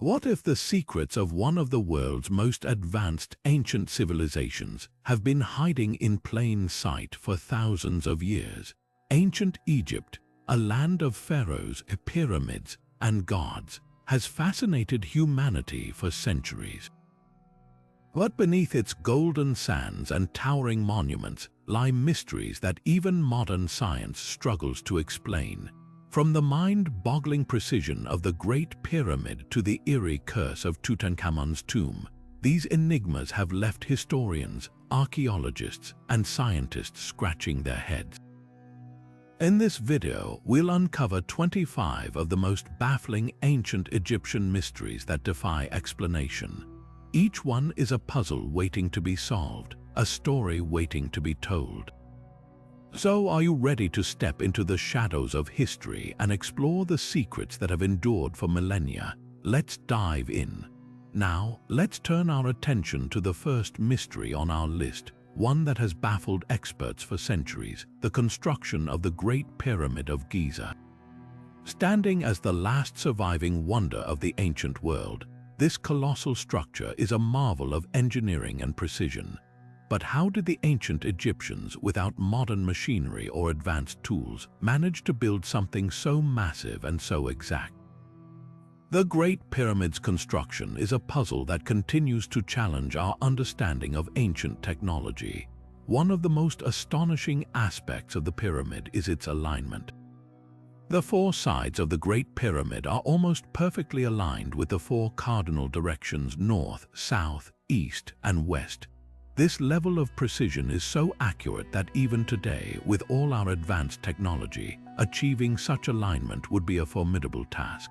What if the secrets of one of the world's most advanced ancient civilizations have been hiding in plain sight for thousands of years? Ancient Egypt, a land of pharaohs, pyramids, and gods, has fascinated humanity for centuries. But beneath its golden sands and towering monuments lie mysteries that even modern science struggles to explain. From the mind-boggling precision of the Great Pyramid to the eerie curse of Tutankhamun's tomb, these enigmas have left historians, archaeologists, and scientists scratching their heads. In this video, we'll uncover 25 of the most baffling ancient Egyptian mysteries that defy explanation. Each one is a puzzle waiting to be solved, a story waiting to be told. So, are you ready to step into the shadows of history and explore the secrets that have endured for millennia? Let's dive in. Now, let's turn our attention to the first mystery on our list, one that has baffled experts for centuries: the construction of the Great Pyramid of Giza. Standing as the last surviving wonder of the ancient world, this colossal structure is a marvel of engineering and precision. But how did the ancient Egyptians, without modern machinery or advanced tools, manage to build something so massive and so exact? The Great Pyramid's construction is a puzzle that continues to challenge our understanding of ancient technology. One of the most astonishing aspects of the pyramid is its alignment. The four sides of the Great Pyramid are almost perfectly aligned with the four cardinal directions: north, south, east, and west. This level of precision is so accurate that even today, with all our advanced technology, achieving such alignment would be a formidable task.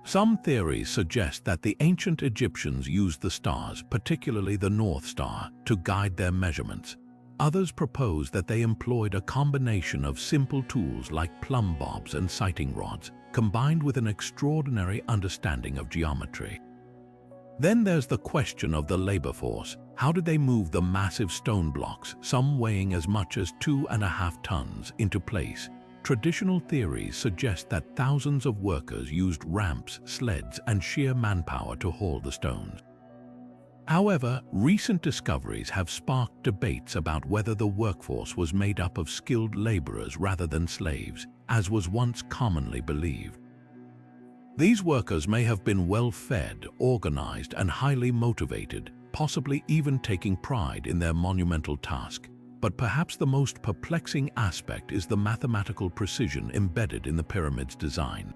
Some theories suggest that the ancient Egyptians used the stars, particularly the North Star, to guide their measurements. Others propose that they employed a combination of simple tools like plumb bobs and sighting rods, combined with an extraordinary understanding of geometry. Then there's the question of the labor force. How did they move the massive stone blocks, some weighing as much as 2.5 tons, into place? Traditional theories suggest that thousands of workers used ramps, sleds, and sheer manpower to haul the stones. However, recent discoveries have sparked debates about whether the workforce was made up of skilled laborers rather than slaves, as was once commonly believed. These workers may have been well-fed, organized, and highly motivated, possibly even taking pride in their monumental task. But perhaps the most perplexing aspect is the mathematical precision embedded in the pyramid's design.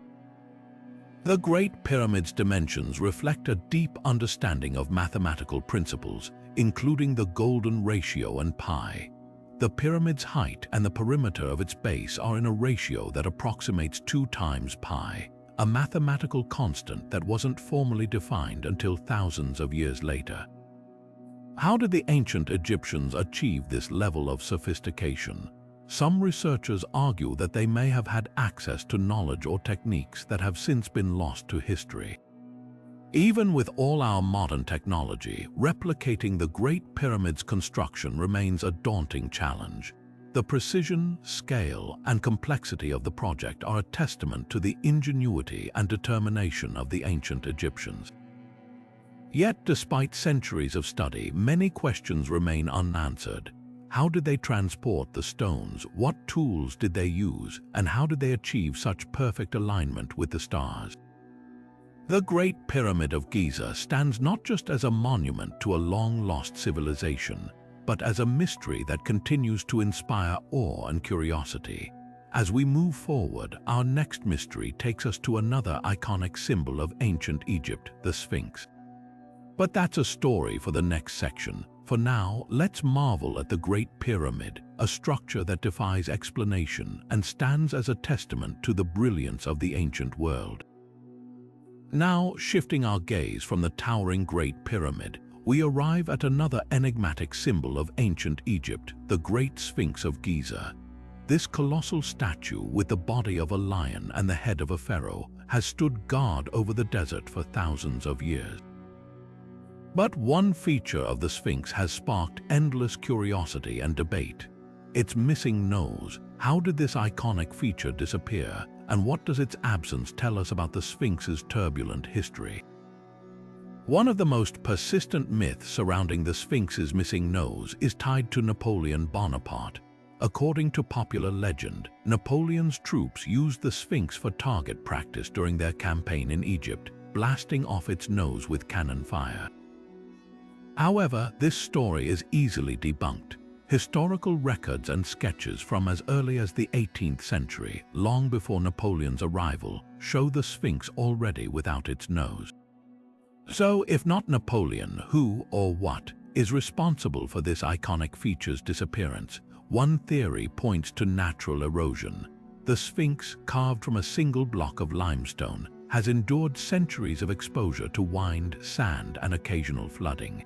The Great Pyramid's dimensions reflect a deep understanding of mathematical principles, including the golden ratio and pi. The pyramid's height and the perimeter of its base are in a ratio that approximates 2 times pi, a mathematical constant that wasn't formally defined until thousands of years later. How did the ancient Egyptians achieve this level of sophistication? Some researchers argue that they may have had access to knowledge or techniques that have since been lost to history. Even with all our modern technology, replicating the Great Pyramid's construction remains a daunting challenge. The precision, scale, and complexity of the project are a testament to the ingenuity and determination of the ancient Egyptians. Yet, despite centuries of study, many questions remain unanswered. How did they transport the stones? What tools did they use? And how did they achieve such perfect alignment with the stars? The Great Pyramid of Giza stands not just as a monument to a long-lost civilization, but as a mystery that continues to inspire awe and curiosity. As we move forward, our next mystery takes us to another iconic symbol of ancient Egypt, the Sphinx. But that's a story for the next section. For now, let's marvel at the Great Pyramid, a structure that defies explanation and stands as a testament to the brilliance of the ancient world. Now, shifting our gaze from the towering Great Pyramid, we arrive at another enigmatic symbol of ancient Egypt, the Great Sphinx of Giza. This colossal statue, with the body of a lion and the head of a pharaoh, has stood guard over the desert for thousands of years. But one feature of the Sphinx has sparked endless curiosity and debate: its missing nose. How did this iconic feature disappear, and what does its absence tell us about the Sphinx's turbulent history? One of the most persistent myths surrounding the Sphinx's missing nose is tied to Napoleon Bonaparte. According to popular legend, Napoleon's troops used the Sphinx for target practice during their campaign in Egypt, blasting off its nose with cannon fire. However, this story is easily debunked. Historical records and sketches from as early as the 18th century, long before Napoleon's arrival, show the Sphinx already without its nose. So, if not Napoleon, who or what is responsible for this iconic feature's disappearance? One theory points to natural erosion. The Sphinx, carved from a single block of limestone, has endured centuries of exposure to wind, sand, and occasional flooding.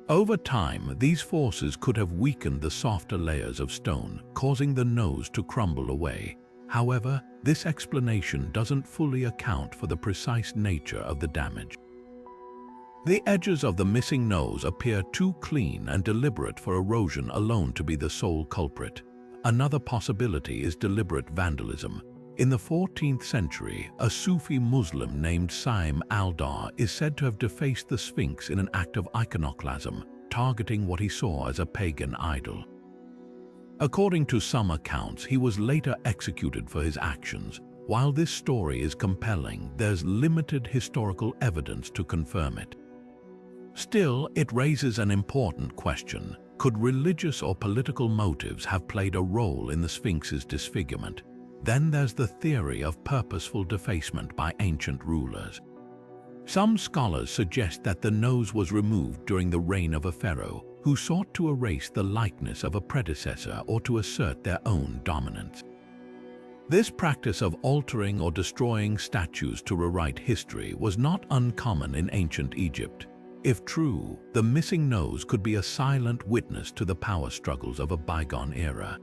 Over time, these forces could have weakened the softer layers of stone, causing the nose to crumble away. However, this explanation doesn't fully account for the precise nature of the damage. The edges of the missing nose appear too clean and deliberate for erosion alone to be the sole culprit. Another possibility is deliberate vandalism. In the 14th century, a Sufi Muslim named Saim al-Dar is said to have defaced the Sphinx in an act of iconoclasm, targeting what he saw as a pagan idol. According to some accounts, he was later executed for his actions. While this story is compelling, there's limited historical evidence to confirm it. Still, it raises an important question. Could religious or political motives have played a role in the Sphinx's disfigurement? Then there's the theory of purposeful defacement by ancient rulers. Some scholars suggest that the nose was removed during the reign of a pharaoh who sought to erase the likeness of a predecessor or to assert their own dominance. This practice of altering or destroying statues to rewrite history was not uncommon in ancient Egypt. If true, the missing nose could be a silent witness to the power struggles of a bygone era.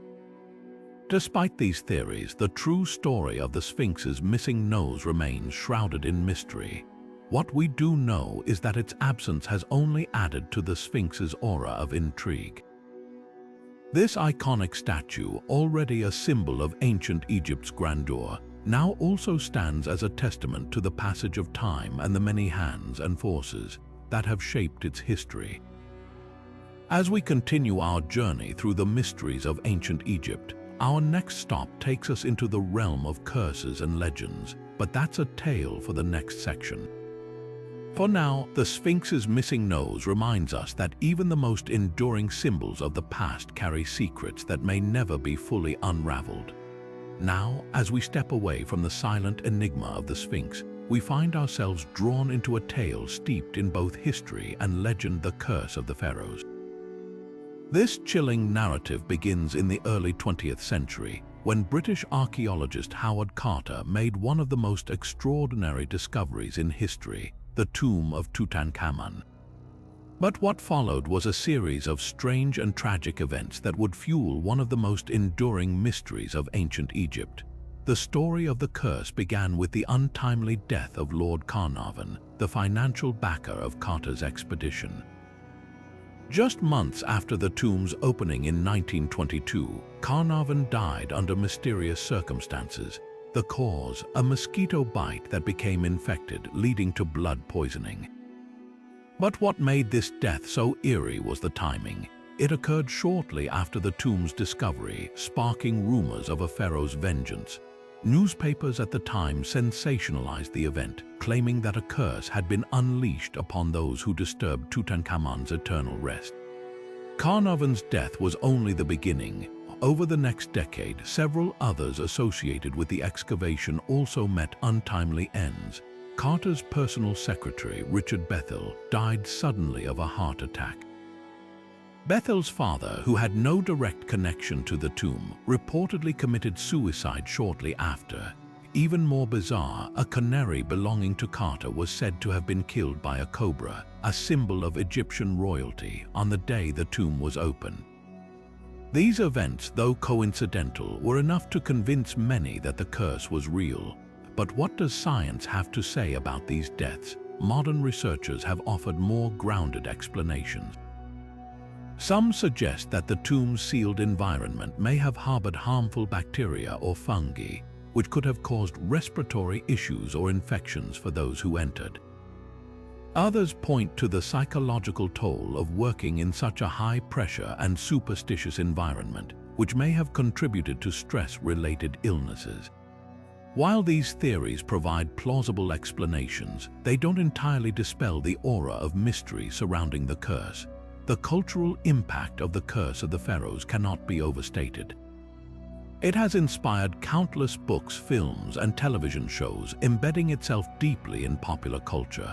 Despite these theories, the true story of the Sphinx's missing nose remains shrouded in mystery. What we do know is that its absence has only added to the Sphinx's aura of intrigue. This iconic statue, already a symbol of ancient Egypt's grandeur, now also stands as a testament to the passage of time and the many hands and forces that have shaped its history. As we continue our journey through the mysteries of ancient Egypt, our next stop takes us into the realm of curses and legends, but that's a tale for the next section. For now, the Sphinx's missing nose reminds us that even the most enduring symbols of the past carry secrets that may never be fully unraveled. Now, as we step away from the silent enigma of the Sphinx, we find ourselves drawn into a tale steeped in both history and legend, the curse of the pharaohs. This chilling narrative begins in the early 20th century, when British archaeologist Howard Carter made one of the most extraordinary discoveries in history, the tomb of Tutankhamun. But what followed was a series of strange and tragic events that would fuel one of the most enduring mysteries of ancient Egypt. The story of the curse began with the untimely death of Lord Carnarvon, the financial backer of Carter's expedition. Just months after the tomb's opening in 1922, Carnarvon died under mysterious circumstances. The cause, a mosquito bite that became infected, leading to blood poisoning. But what made this death so eerie was the timing. It occurred shortly after the tomb's discovery, sparking rumors of a pharaoh's vengeance. Newspapers at the time sensationalized the event, claiming that a curse had been unleashed upon those who disturbed Tutankhamun's eternal rest. Carnarvon's death was only the beginning. Over the next decade, several others associated with the excavation also met untimely ends. Carter's personal secretary, Richard Baffle, died suddenly of a heart attack. Baffle's father, who had no direct connection to the tomb, reportedly committed suicide shortly after. Even more bizarre, a canary belonging to Carter was said to have been killed by a cobra, a symbol of Egyptian royalty, on the day the tomb was opened. These events, though coincidental, were enough to convince many that the curse was real. But what does science have to say about these deaths? Modern researchers have offered more grounded explanations. Some suggest that the tomb's sealed environment may have harbored harmful bacteria or fungi, which could have caused respiratory issues or infections for those who entered. Others point to the psychological toll of working in such a high-pressure and superstitious environment, which may have contributed to stress-related illnesses. While these theories provide plausible explanations, they don't entirely dispel the aura of mystery surrounding the curse. The cultural impact of the Curse of the Pharaohs cannot be overstated. It has inspired countless books, films, and television shows, embedding itself deeply in popular culture.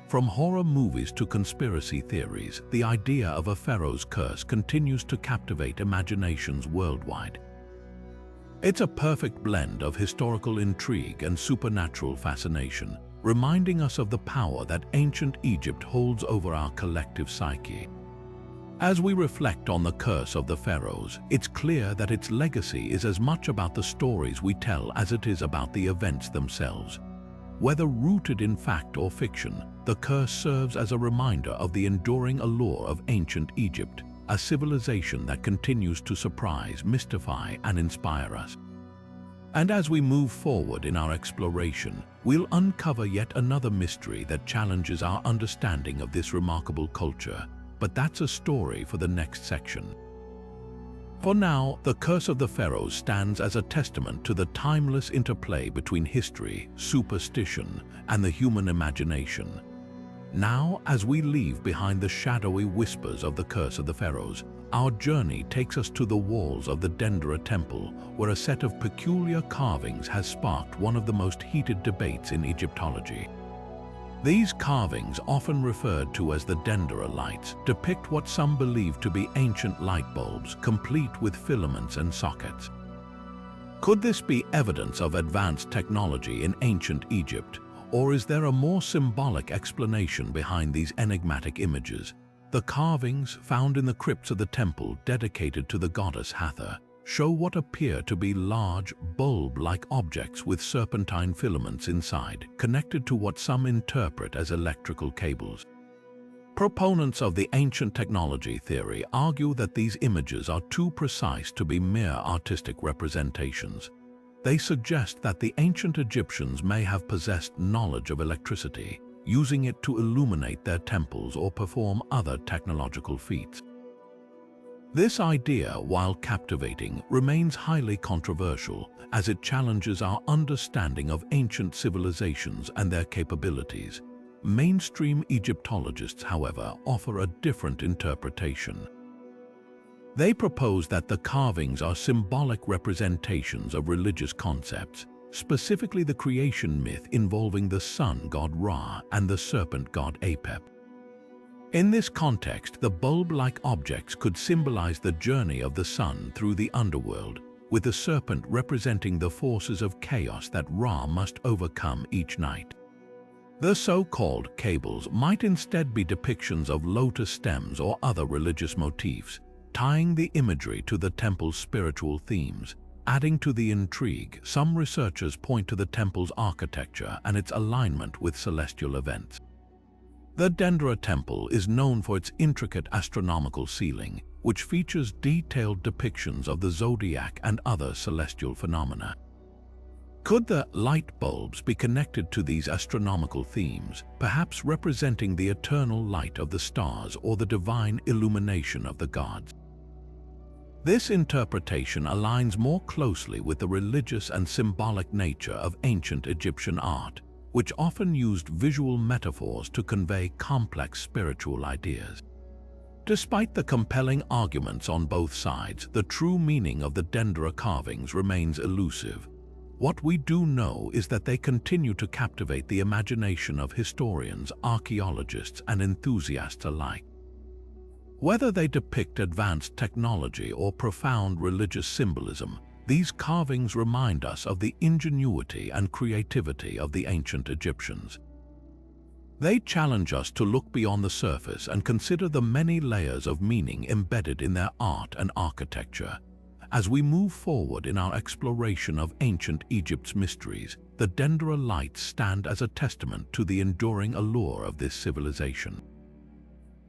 From horror movies to conspiracy theories, the idea of a pharaoh's curse continues to captivate imaginations worldwide. It's a perfect blend of historical intrigue and supernatural fascination, reminding us of the power that ancient Egypt holds over our collective psyche. As we reflect on the Curse of the Pharaohs, it's clear that its legacy is as much about the stories we tell as it is about the events themselves. Whether rooted in fact or fiction, the curse serves as a reminder of the enduring allure of ancient Egypt, a civilization that continues to surprise, mystify, and inspire us. And as we move forward in our exploration, we'll uncover yet another mystery that challenges our understanding of this remarkable culture. But that's a story for the next section. For now, the Curse of the Pharaohs stands as a testament to the timeless interplay between history, superstition, and the human imagination. Now, as we leave behind the shadowy whispers of the Curse of the Pharaohs, our journey takes us to the walls of the Dendera Temple, where a set of peculiar carvings has sparked one of the most heated debates in Egyptology. These carvings, often referred to as the Dendera lights, depict what some believe to be ancient light bulbs, complete with filaments and sockets. Could this be evidence of advanced technology in ancient Egypt, or is there a more symbolic explanation behind these enigmatic images? The carvings, found in the crypts of the temple dedicated to the goddess Hathor, show what appear to be large, bulb-like objects with serpentine filaments inside, connected to what some interpret as electrical cables. Proponents of the ancient technology theory argue that these images are too precise to be mere artistic representations. They suggest that the ancient Egyptians may have possessed knowledge of electricity, using it to illuminate their temples or perform other technological feats. This idea, while captivating, remains highly controversial as it challenges our understanding of ancient civilizations and their capabilities. Mainstream Egyptologists, however, offer a different interpretation. They propose that the carvings are symbolic representations of religious concepts, specifically the creation myth involving the sun god Ra and the serpent god Apep. In this context, the bulb-like objects could symbolize the journey of the sun through the underworld, with the serpent representing the forces of chaos that Ra must overcome each night. The so-called cables might instead be depictions of lotus stems or other religious motifs, tying the imagery to the temple's spiritual themes. Adding to the intrigue, some researchers point to the temple's architecture and its alignment with celestial events. The Dendera Temple is known for its intricate astronomical ceiling, which features detailed depictions of the zodiac and other celestial phenomena. Could the light bulbs be connected to these astronomical themes, perhaps representing the eternal light of the stars or the divine illumination of the gods? This interpretation aligns more closely with the religious and symbolic nature of ancient Egyptian art, which often used visual metaphors to convey complex spiritual ideas. Despite the compelling arguments on both sides, the true meaning of the Dendera carvings remains elusive. What we do know is that they continue to captivate the imagination of historians, archaeologists, and enthusiasts alike. Whether they depict advanced technology or profound religious symbolism, these carvings remind us of the ingenuity and creativity of the ancient Egyptians. They challenge us to look beyond the surface and consider the many layers of meaning embedded in their art and architecture. As we move forward in our exploration of ancient Egypt's mysteries, the Dendera lights stand as a testament to the enduring allure of this civilization.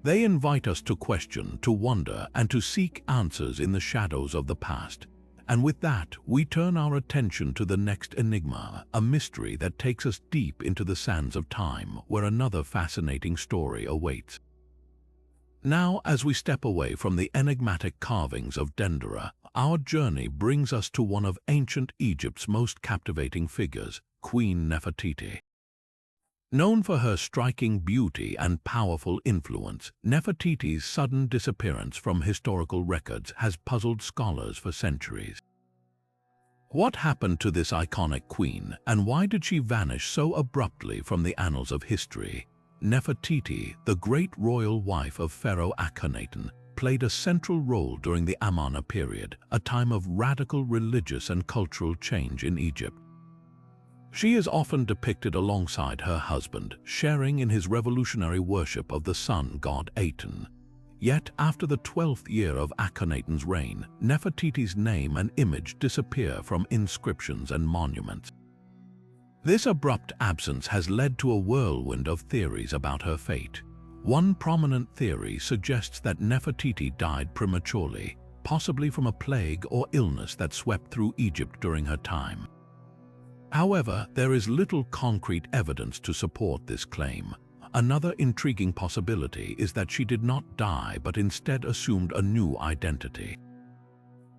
They invite us to question, to wonder, and to seek answers in the shadows of the past, And with that, we turn our attention to the next enigma, a mystery that takes us deep into the sands of time, where another fascinating story awaits. Now, as we step away from the enigmatic carvings of Dendera, our journey brings us to one of ancient Egypt's most captivating figures, Queen Nefertiti. Known for her striking beauty and powerful influence, Nefertiti's sudden disappearance from historical records has puzzled scholars for centuries. What happened to this iconic queen, and why did she vanish so abruptly from the annals of history? Nefertiti, the great royal wife of Pharaoh Akhenaten, played a central role during the Amarna period, a time of radical religious and cultural change in Egypt. She is often depicted alongside her husband, sharing in his revolutionary worship of the sun god Aten. Yet, after the 12th year of Akhenaten's reign, Nefertiti's name and image disappear from inscriptions and monuments. This abrupt absence has led to a whirlwind of theories about her fate. One prominent theory suggests that Nefertiti died prematurely, possibly from a plague or illness that swept through Egypt during her time. However, there is little concrete evidence to support this claim. Another intriguing possibility is that she did not die but instead assumed a new identity.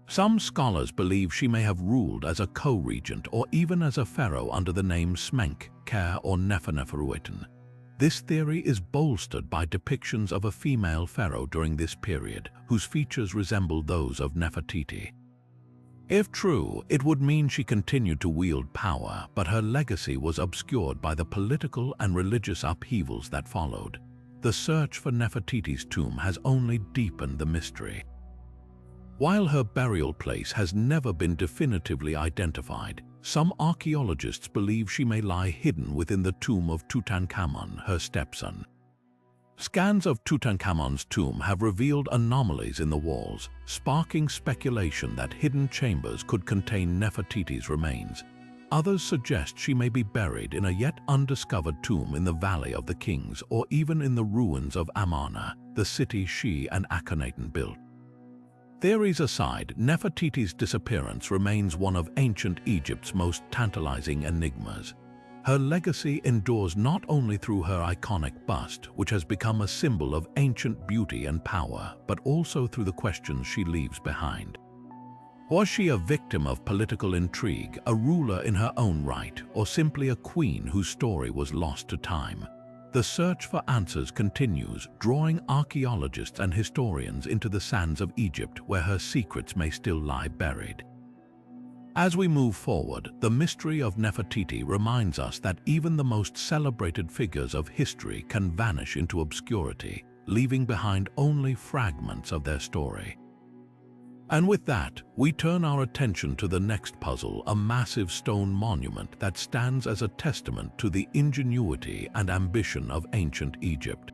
Some scholars believe she may have ruled as a co-regent or even as a pharaoh under the names Smenk, Ker, or Neferneferuiten. This theory is bolstered by depictions of a female pharaoh during this period, whose features resemble those of Nefertiti. If true, it would mean she continued to wield power, but her legacy was obscured by the political and religious upheavals that followed. The search for Nefertiti's tomb has only deepened the mystery. While her burial place has never been definitively identified, some archaeologists believe she may lie hidden within the tomb of Tutankhamun, her stepson. Scans of Tutankhamun's tomb have revealed anomalies in the walls, sparking speculation that hidden chambers could contain Nefertiti's remains. Others suggest she may be buried in a yet undiscovered tomb in the Valley of the Kings or even in the ruins of Amarna, the city she and Akhenaten built. Theories aside, Nefertiti's disappearance remains one of ancient Egypt's most tantalizing enigmas. Her legacy endures not only through her iconic bust, which has become a symbol of ancient beauty and power, but also through the questions she leaves behind. Was she a victim of political intrigue, a ruler in her own right, or simply a queen whose story was lost to time? The search for answers continues, drawing archaeologists and historians into the sands of Egypt, where her secrets may still lie buried. As we move forward, the mystery of Nefertiti reminds us that even the most celebrated figures of history can vanish into obscurity, leaving behind only fragments of their story. And with that, we turn our attention to the next puzzle, a massive stone monument that stands as a testament to the ingenuity and ambition of ancient Egypt.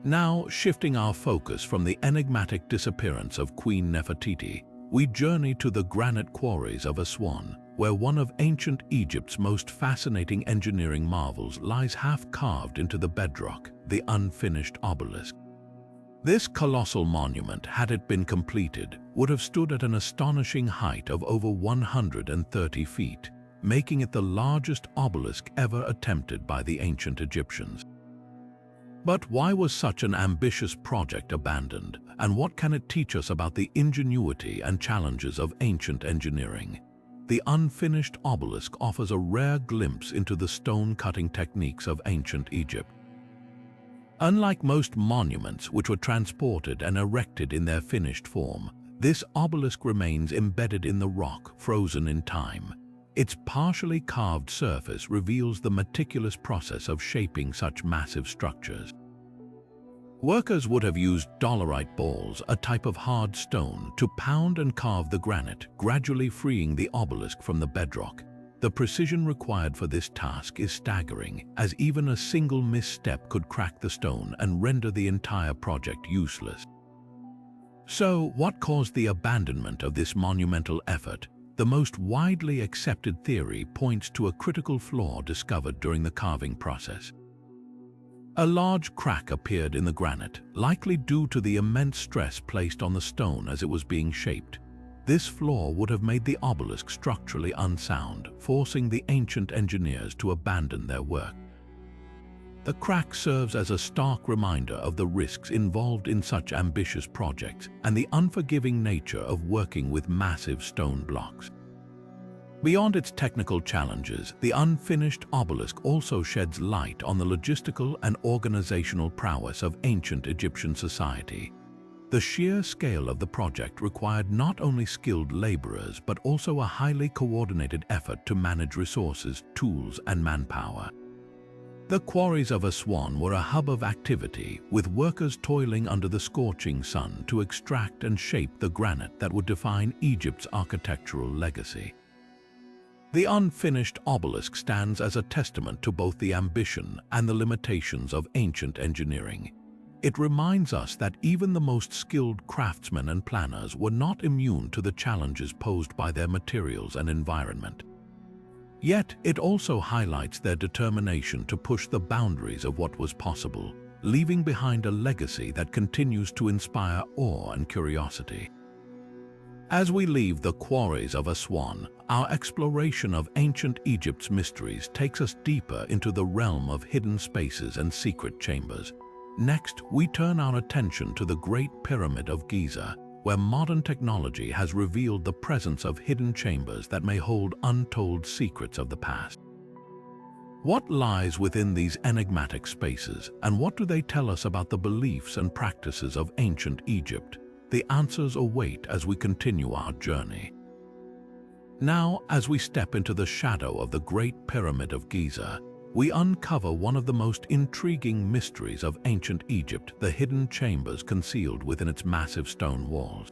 Now, shifting our focus from the enigmatic disappearance of Queen Nefertiti, we journey to the granite quarries of Aswan, where one of ancient Egypt's most fascinating engineering marvels lies half-carved into the bedrock, the unfinished obelisk. This colossal monument, had it been completed, would have stood at an astonishing height of over 130 feet, making it the largest obelisk ever attempted by the ancient Egyptians. But why was such an ambitious project abandoned, and what can it teach us about the ingenuity and challenges of ancient engineering? The unfinished obelisk offers a rare glimpse into the stone-cutting techniques of ancient Egypt. Unlike most monuments which were transported and erected in their finished form, this obelisk remains embedded in the rock, frozen in time. Its partially carved surface reveals the meticulous process of shaping such massive structures. Workers would have used dolerite balls, a type of hard stone, to pound and carve the granite, gradually freeing the obelisk from the bedrock. The precision required for this task is staggering, as even a single misstep could crack the stone and render the entire project useless. So, what caused the abandonment of this monumental effort? The most widely accepted theory points to a critical flaw discovered during the carving process. A large crack appeared in the granite, likely due to the immense stress placed on the stone as it was being shaped. This flaw would have made the obelisk structurally unsound, forcing the ancient engineers to abandon their work. The crack serves as a stark reminder of the risks involved in such ambitious projects and the unforgiving nature of working with massive stone blocks. Beyond its technical challenges, the unfinished obelisk also sheds light on the logistical and organizational prowess of ancient Egyptian society. The sheer scale of the project required not only skilled laborers but also a highly coordinated effort to manage resources, tools, and manpower. The quarries of Aswan were a hub of activity, with workers toiling under the scorching sun to extract and shape the granite that would define Egypt's architectural legacy. The unfinished obelisk stands as a testament to both the ambition and the limitations of ancient engineering. It reminds us that even the most skilled craftsmen and planners were not immune to the challenges posed by their materials and environment. Yet, it also highlights their determination to push the boundaries of what was possible, leaving behind a legacy that continues to inspire awe and curiosity. As we leave the quarries of Aswan, our exploration of ancient Egypt's mysteries takes us deeper into the realm of hidden spaces and secret chambers. Next, we turn our attention to the Great Pyramid of Giza, where modern technology has revealed the presence of hidden chambers that may hold untold secrets of the past. What lies within these enigmatic spaces, and what do they tell us about the beliefs and practices of ancient Egypt? The answers await as we continue our journey. Now, as we step into the shadow of the Great Pyramid of Giza, we uncover one of the most intriguing mysteries of ancient Egypt, the hidden chambers concealed within its massive stone walls.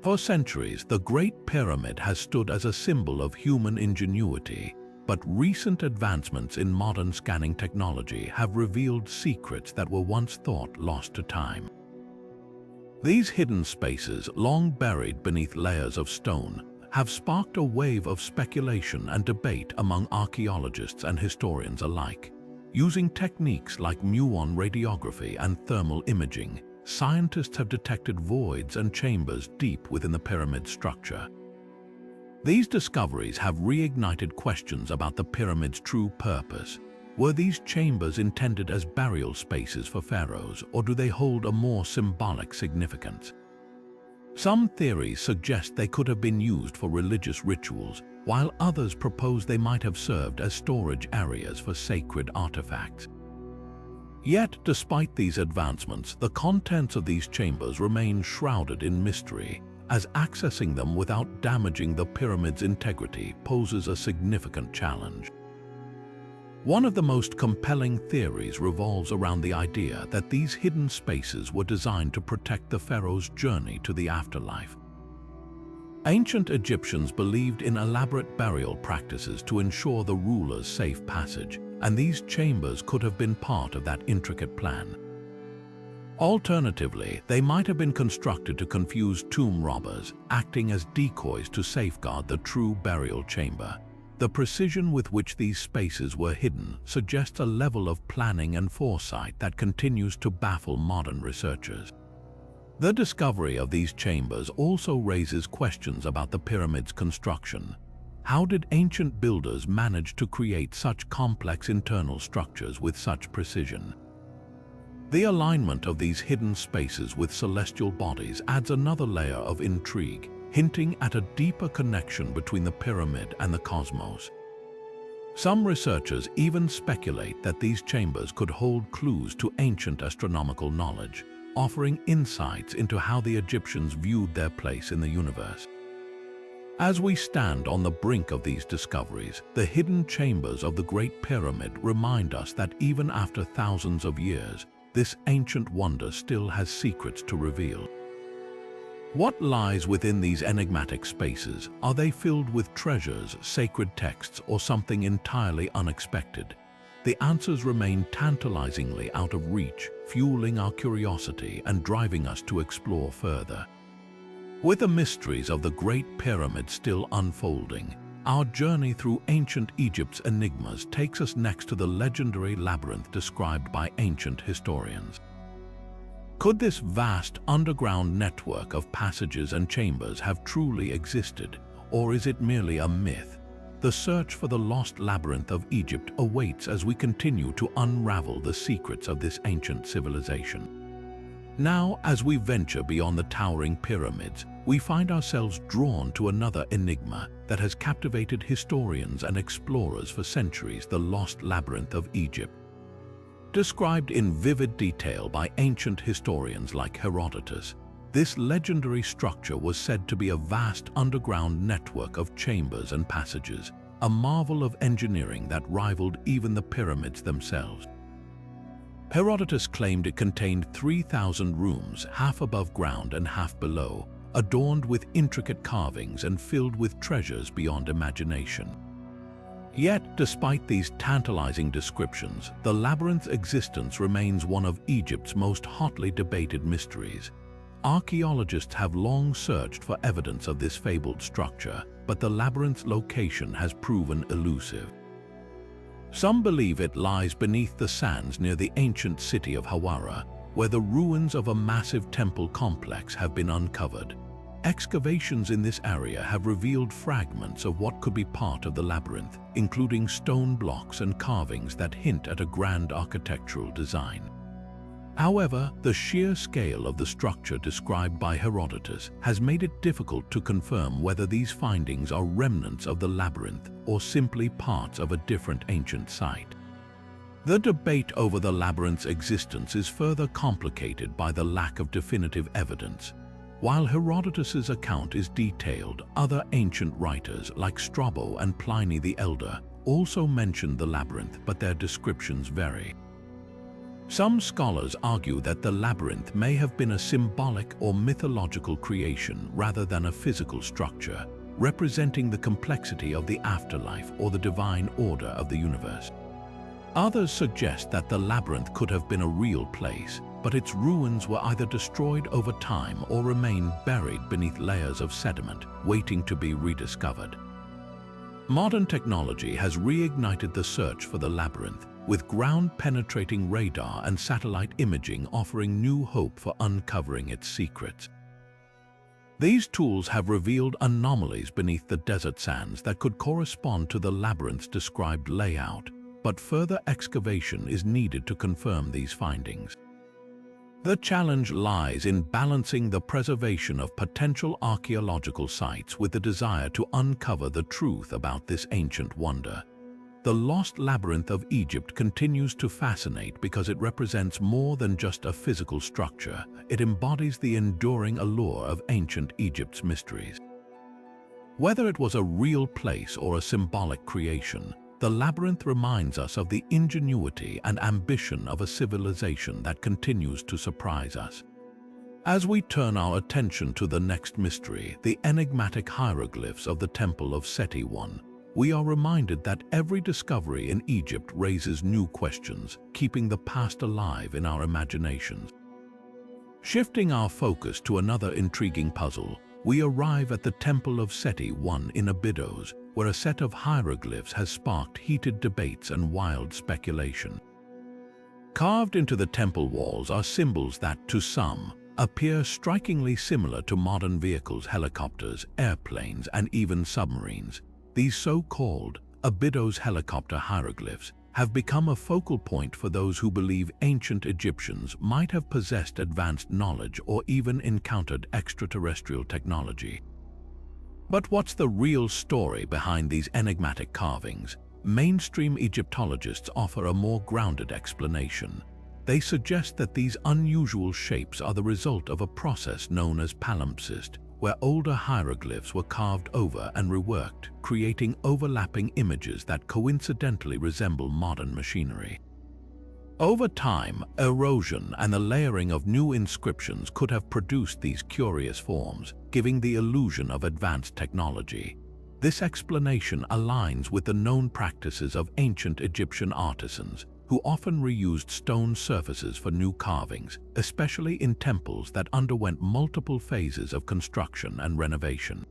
For centuries, the Great Pyramid has stood as a symbol of human ingenuity, but recent advancements in modern scanning technology have revealed secrets that were once thought lost to time. These hidden spaces, long buried beneath layers of stone, have sparked a wave of speculation and debate among archaeologists and historians alike. Using techniques like muon radiography and thermal imaging, scientists have detected voids and chambers deep within the pyramid structure. These discoveries have reignited questions about the pyramid's true purpose. Were these chambers intended as burial spaces for pharaohs, or do they hold a more symbolic significance? Some theories suggest they could have been used for religious rituals, while others propose they might have served as storage areas for sacred artifacts. Yet, despite these advancements, the contents of these chambers remain shrouded in mystery, as accessing them without damaging the pyramid's integrity poses a significant challenge. One of the most compelling theories revolves around the idea that these hidden spaces were designed to protect the pharaoh's journey to the afterlife. Ancient Egyptians believed in elaborate burial practices to ensure the ruler's safe passage, and these chambers could have been part of that intricate plan. Alternatively, they might have been constructed to confuse tomb robbers, acting as decoys to safeguard the true burial chamber. The precision with which these spaces were hidden suggests a level of planning and foresight that continues to baffle modern researchers. The discovery of these chambers also raises questions about the pyramid's construction. How did ancient builders manage to create such complex internal structures with such precision? The alignment of these hidden spaces with celestial bodies adds another layer of intrigue, hinting at a deeper connection between the pyramid and the cosmos. Some researchers even speculate that these chambers could hold clues to ancient astronomical knowledge, offering insights into how the Egyptians viewed their place in the universe. As we stand on the brink of these discoveries, the hidden chambers of the Great Pyramid remind us that even after thousands of years, this ancient wonder still has secrets to reveal. What lies within these enigmatic spaces? Are they filled with treasures, sacred texts, or something entirely unexpected? The answers remain tantalizingly out of reach, fueling our curiosity and driving us to explore further. With the mysteries of the Great Pyramid still unfolding, our journey through ancient Egypt's enigmas takes us next to the legendary labyrinth described by ancient historians. Could this vast underground network of passages and chambers have truly existed, or is it merely a myth? The search for the lost labyrinth of Egypt awaits as we continue to unravel the secrets of this ancient civilization. Now, as we venture beyond the towering pyramids, we find ourselves drawn to another enigma that has captivated historians and explorers for centuries: the lost labyrinth of Egypt. Described in vivid detail by ancient historians like Herodotus, this legendary structure was said to be a vast underground network of chambers and passages, a marvel of engineering that rivaled even the pyramids themselves. Herodotus claimed it contained 3,000 rooms, half above ground and half below, adorned with intricate carvings and filled with treasures beyond imagination. Yet, despite these tantalizing descriptions, the labyrinth's existence remains one of Egypt's most hotly debated mysteries. Archaeologists have long searched for evidence of this fabled structure, but the labyrinth's location has proven elusive. Some believe it lies beneath the sands near the ancient city of Hawara, where the ruins of a massive temple complex have been uncovered. Excavations in this area have revealed fragments of what could be part of the labyrinth, including stone blocks and carvings that hint at a grand architectural design. However, the sheer scale of the structure described by Herodotus has made it difficult to confirm whether these findings are remnants of the labyrinth or simply parts of a different ancient site. The debate over the labyrinth's existence is further complicated by the lack of definitive evidence. While Herodotus's account is detailed, other ancient writers like Strabo and Pliny the Elder also mention the labyrinth, but their descriptions vary. Some scholars argue that the labyrinth may have been a symbolic or mythological creation rather than a physical structure, representing the complexity of the afterlife or the divine order of the universe. Others suggest that the labyrinth could have been a real place, but its ruins were either destroyed over time or remain buried beneath layers of sediment, waiting to be rediscovered. Modern technology has reignited the search for the labyrinth, with ground-penetrating radar and satellite imaging offering new hope for uncovering its secrets. These tools have revealed anomalies beneath the desert sands that could correspond to the labyrinth's described layout, but further excavation is needed to confirm these findings. The challenge lies in balancing the preservation of potential archaeological sites with the desire to uncover the truth about this ancient wonder. The lost labyrinth of Egypt continues to fascinate because it represents more than just a physical structure. It embodies the enduring allure of ancient Egypt's mysteries. Whether it was a real place or a symbolic creation, the labyrinth reminds us of the ingenuity and ambition of a civilization that continues to surprise us. As we turn our attention to the next mystery, the enigmatic hieroglyphs of the Temple of Seti I, we are reminded that every discovery in Egypt raises new questions, keeping the past alive in our imaginations. Shifting our focus to another intriguing puzzle, we arrive at the Temple of Seti I in Abydos, where a set of hieroglyphs has sparked heated debates and wild speculation. Carved into the temple walls are symbols that, to some, appear strikingly similar to modern vehicles: helicopters, airplanes, and even submarines. These so-called Abydos helicopter hieroglyphs have become a focal point for those who believe ancient Egyptians might have possessed advanced knowledge or even encountered extraterrestrial technology. But what's the real story behind these enigmatic carvings? Mainstream Egyptologists offer a more grounded explanation. They suggest that these unusual shapes are the result of a process known as palimpsest, where older hieroglyphs were carved over and reworked, creating overlapping images that coincidentally resemble modern machinery. Over time, erosion and the layering of new inscriptions could have produced these curious forms, giving the illusion of advanced technology. This explanation aligns with the known practices of ancient Egyptian artisans, who often reused stone surfaces for new carvings, especially in temples that underwent multiple phases of construction and renovation.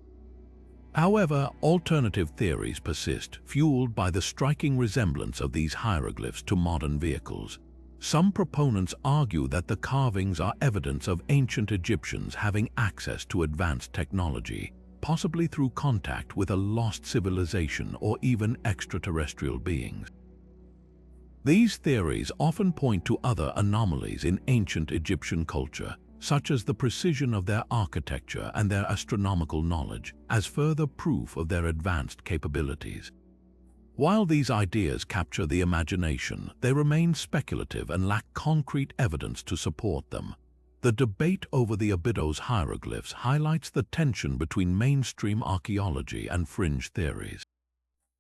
However, alternative theories persist, fueled by the striking resemblance of these hieroglyphs to modern vehicles. Some proponents argue that the carvings are evidence of ancient Egyptians having access to advanced technology, possibly through contact with a lost civilization or even extraterrestrial beings. These theories often point to other anomalies in ancient Egyptian culture, such as the precision of their architecture and their astronomical knowledge, as further proof of their advanced capabilities. While these ideas capture the imagination, they remain speculative and lack concrete evidence to support them. The debate over the Abydos hieroglyphs highlights the tension between mainstream archaeology and fringe theories.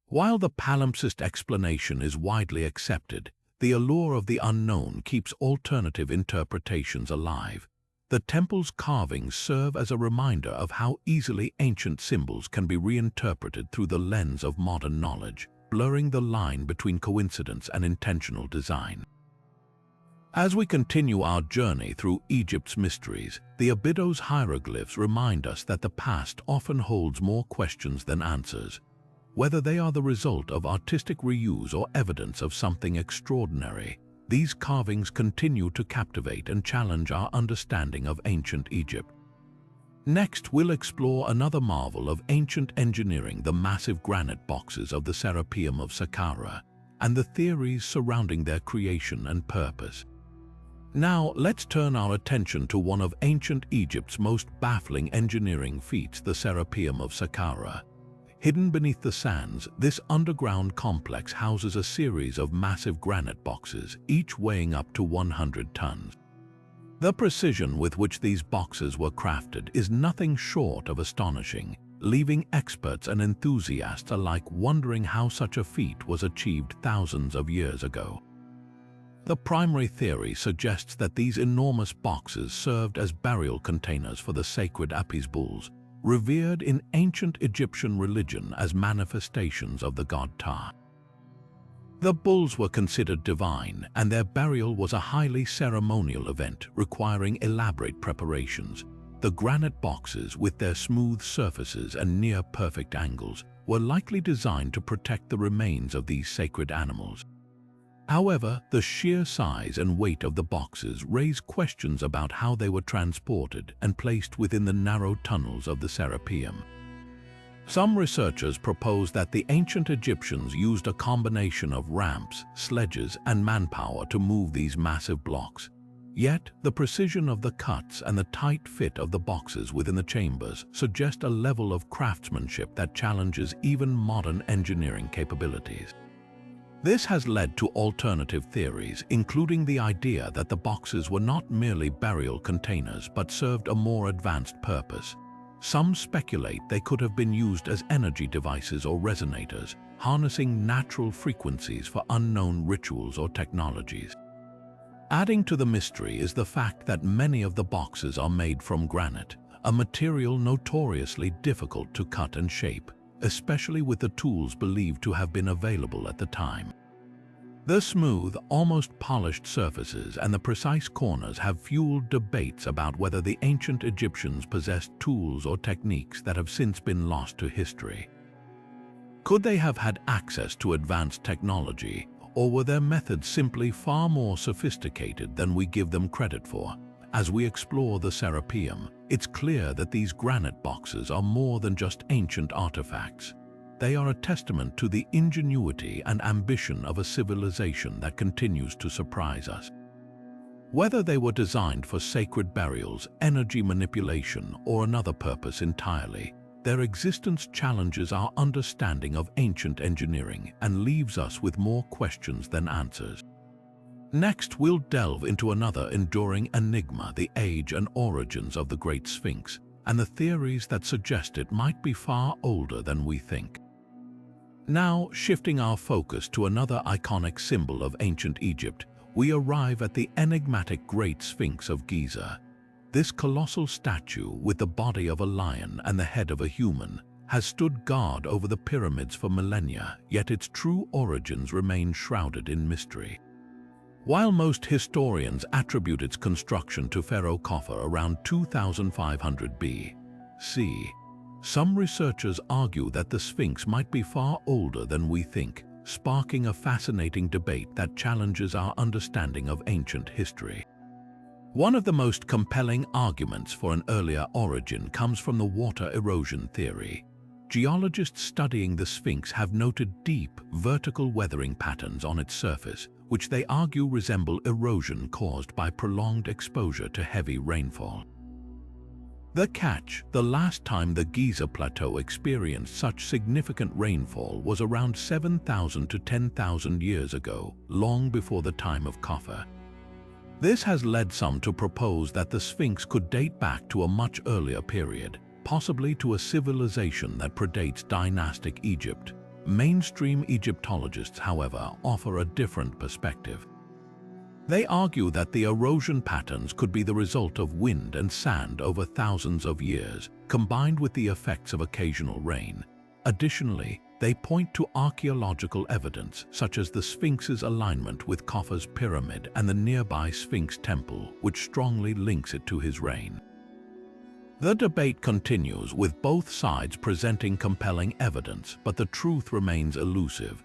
While the palimpsest explanation is widely accepted, the allure of the unknown keeps alternative interpretations alive. The temple's carvings serve as a reminder of how easily ancient symbols can be reinterpreted through the lens of modern knowledge, blurring the line between coincidence and intentional design. As we continue our journey through Egypt's mysteries, the Abydos hieroglyphs remind us that the past often holds more questions than answers. Whether they are the result of artistic reuse or evidence of something extraordinary, these carvings continue to captivate and challenge our understanding of ancient Egypt. Next, we'll explore another marvel of ancient engineering, the massive granite boxes of the Serapeum of Saqqara, and the theories surrounding their creation and purpose. Now, let's turn our attention to one of ancient Egypt's most baffling engineering feats, the Serapeum of Saqqara. Hidden beneath the sands, this underground complex houses a series of massive granite boxes, each weighing up to 100 tons. The precision with which these boxes were crafted is nothing short of astonishing, leaving experts and enthusiasts alike wondering how such a feat was achieved thousands of years ago. The primary theory suggests that these enormous boxes served as burial containers for the sacred Apis bulls, revered in ancient Egyptian religion as manifestations of the god Ptah. The bulls were considered divine, and their burial was a highly ceremonial event requiring elaborate preparations. The granite boxes, with their smooth surfaces and near-perfect angles, were likely designed to protect the remains of these sacred animals. However, the sheer size and weight of the boxes raise questions about how they were transported and placed within the narrow tunnels of the Serapeum. Some researchers propose that the ancient Egyptians used a combination of ramps, sledges, and manpower to move these massive blocks. Yet, the precision of the cuts and the tight fit of the boxes within the chambers suggest a level of craftsmanship that challenges even modern engineering capabilities. This has led to alternative theories, including the idea that the boxes were not merely burial containers but served a more advanced purpose. Some speculate they could have been used as energy devices or resonators, harnessing natural frequencies for unknown rituals or technologies. Adding to the mystery is the fact that many of the boxes are made from granite, a material notoriously difficult to cut and shape, especially with the tools believed to have been available at the time. The smooth, almost polished surfaces and the precise corners have fueled debates about whether the ancient Egyptians possessed tools or techniques that have since been lost to history. Could they have had access to advanced technology, or were their methods simply far more sophisticated than we give them credit for? As we explore the Serapeum, it's clear that these granite boxes are more than just ancient artifacts. They are a testament to the ingenuity and ambition of a civilization that continues to surprise us. Whether they were designed for sacred burials, energy manipulation, or another purpose entirely, their existence challenges our understanding of ancient engineering and leaves us with more questions than answers. Next, we'll delve into another enduring enigma, the age and origins of the Great Sphinx, and the theories that suggest it might be far older than we think. Now, shifting our focus to another iconic symbol of ancient Egypt, we arrive at the enigmatic Great Sphinx of Giza. This colossal statue, with the body of a lion and the head of a human, has stood guard over the pyramids for millennia, yet its true origins remain shrouded in mystery. While most historians attribute its construction to Pharaoh Khafre around 2500 BC, some researchers argue that the Sphinx might be far older than we think, sparking a fascinating debate that challenges our understanding of ancient history. One of the most compelling arguments for an earlier origin comes from the water erosion theory. Geologists studying the Sphinx have noted deep, vertical weathering patterns on its surface, which they argue resemble erosion caused by prolonged exposure to heavy rainfall. The catch: the last time the Giza Plateau experienced such significant rainfall was around 7,000 to 10,000 years ago, long before the time of Copper. This has led some to propose that the Sphinx could date back to a much earlier period, possibly to a civilization that predates dynastic Egypt. Mainstream Egyptologists, however, offer a different perspective. They argue that the erosion patterns could be the result of wind and sand over thousands of years, combined with the effects of occasional rain. Additionally, they point to archaeological evidence, such as the Sphinx's alignment with Khufu's pyramid and the nearby Sphinx temple, which strongly links it to his reign. The debate continues, with both sides presenting compelling evidence, but the truth remains elusive.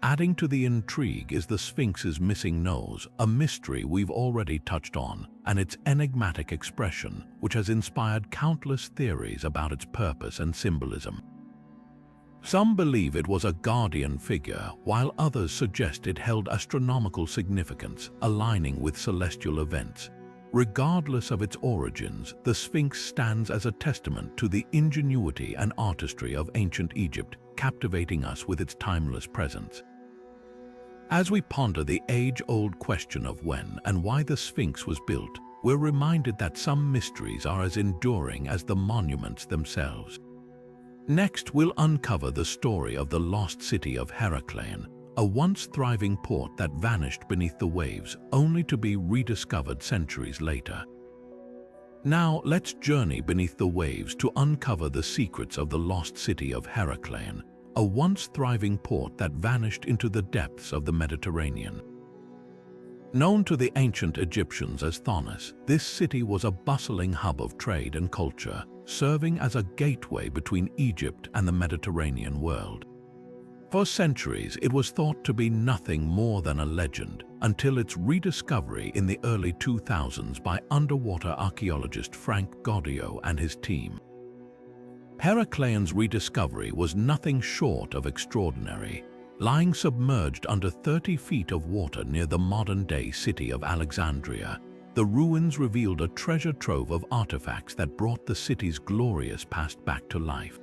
Adding to the intrigue is the Sphinx's missing nose, a mystery we've already touched on, and its enigmatic expression, which has inspired countless theories about its purpose and symbolism. Some believe it was a guardian figure, while others suggest it held astronomical significance, aligning with celestial events. Regardless of its origins, the Sphinx stands as a testament to the ingenuity and artistry of ancient Egypt, captivating us with its timeless presence. As we ponder the age-old question of when and why the Sphinx was built, we're reminded that some mysteries are as enduring as the monuments themselves. Next, we'll uncover the story of the lost city of Heracleion, a once thriving port that vanished beneath the waves, only to be rediscovered centuries later. Now, let's journey beneath the waves to uncover the secrets of the lost city of Heracleion, a once thriving port that vanished into the depths of the Mediterranean. Known to the ancient Egyptians as Thonis, this city was a bustling hub of trade and culture, serving as a gateway between Egypt and the Mediterranean world. For centuries, it was thought to be nothing more than a legend, until its rediscovery in the early 2000s by underwater archaeologist Frank Goddio and his team. Heracleion's rediscovery was nothing short of extraordinary. Lying submerged under 30 feet of water near the modern-day city of Alexandria, the ruins revealed a treasure trove of artifacts that brought the city's glorious past back to life.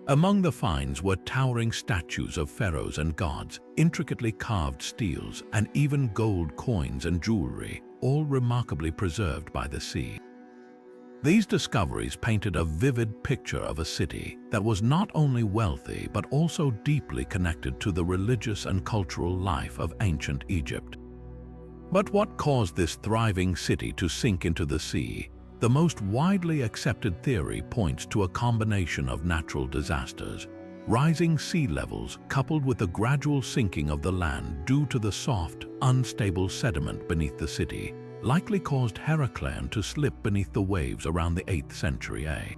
Among the finds were towering statues of pharaohs and gods, intricately carved steels, and even gold coins and jewelry, all remarkably preserved by the sea. These discoveries painted a vivid picture of a city that was not only wealthy but also deeply connected to the religious and cultural life of ancient Egypt. But what caused this thriving city to sink into the sea? The most widely accepted theory points to a combination of natural disasters. Rising sea levels, coupled with the gradual sinking of the land due to the soft, unstable sediment beneath the city, likely caused Heracleion to slip beneath the waves around the 8th century AD.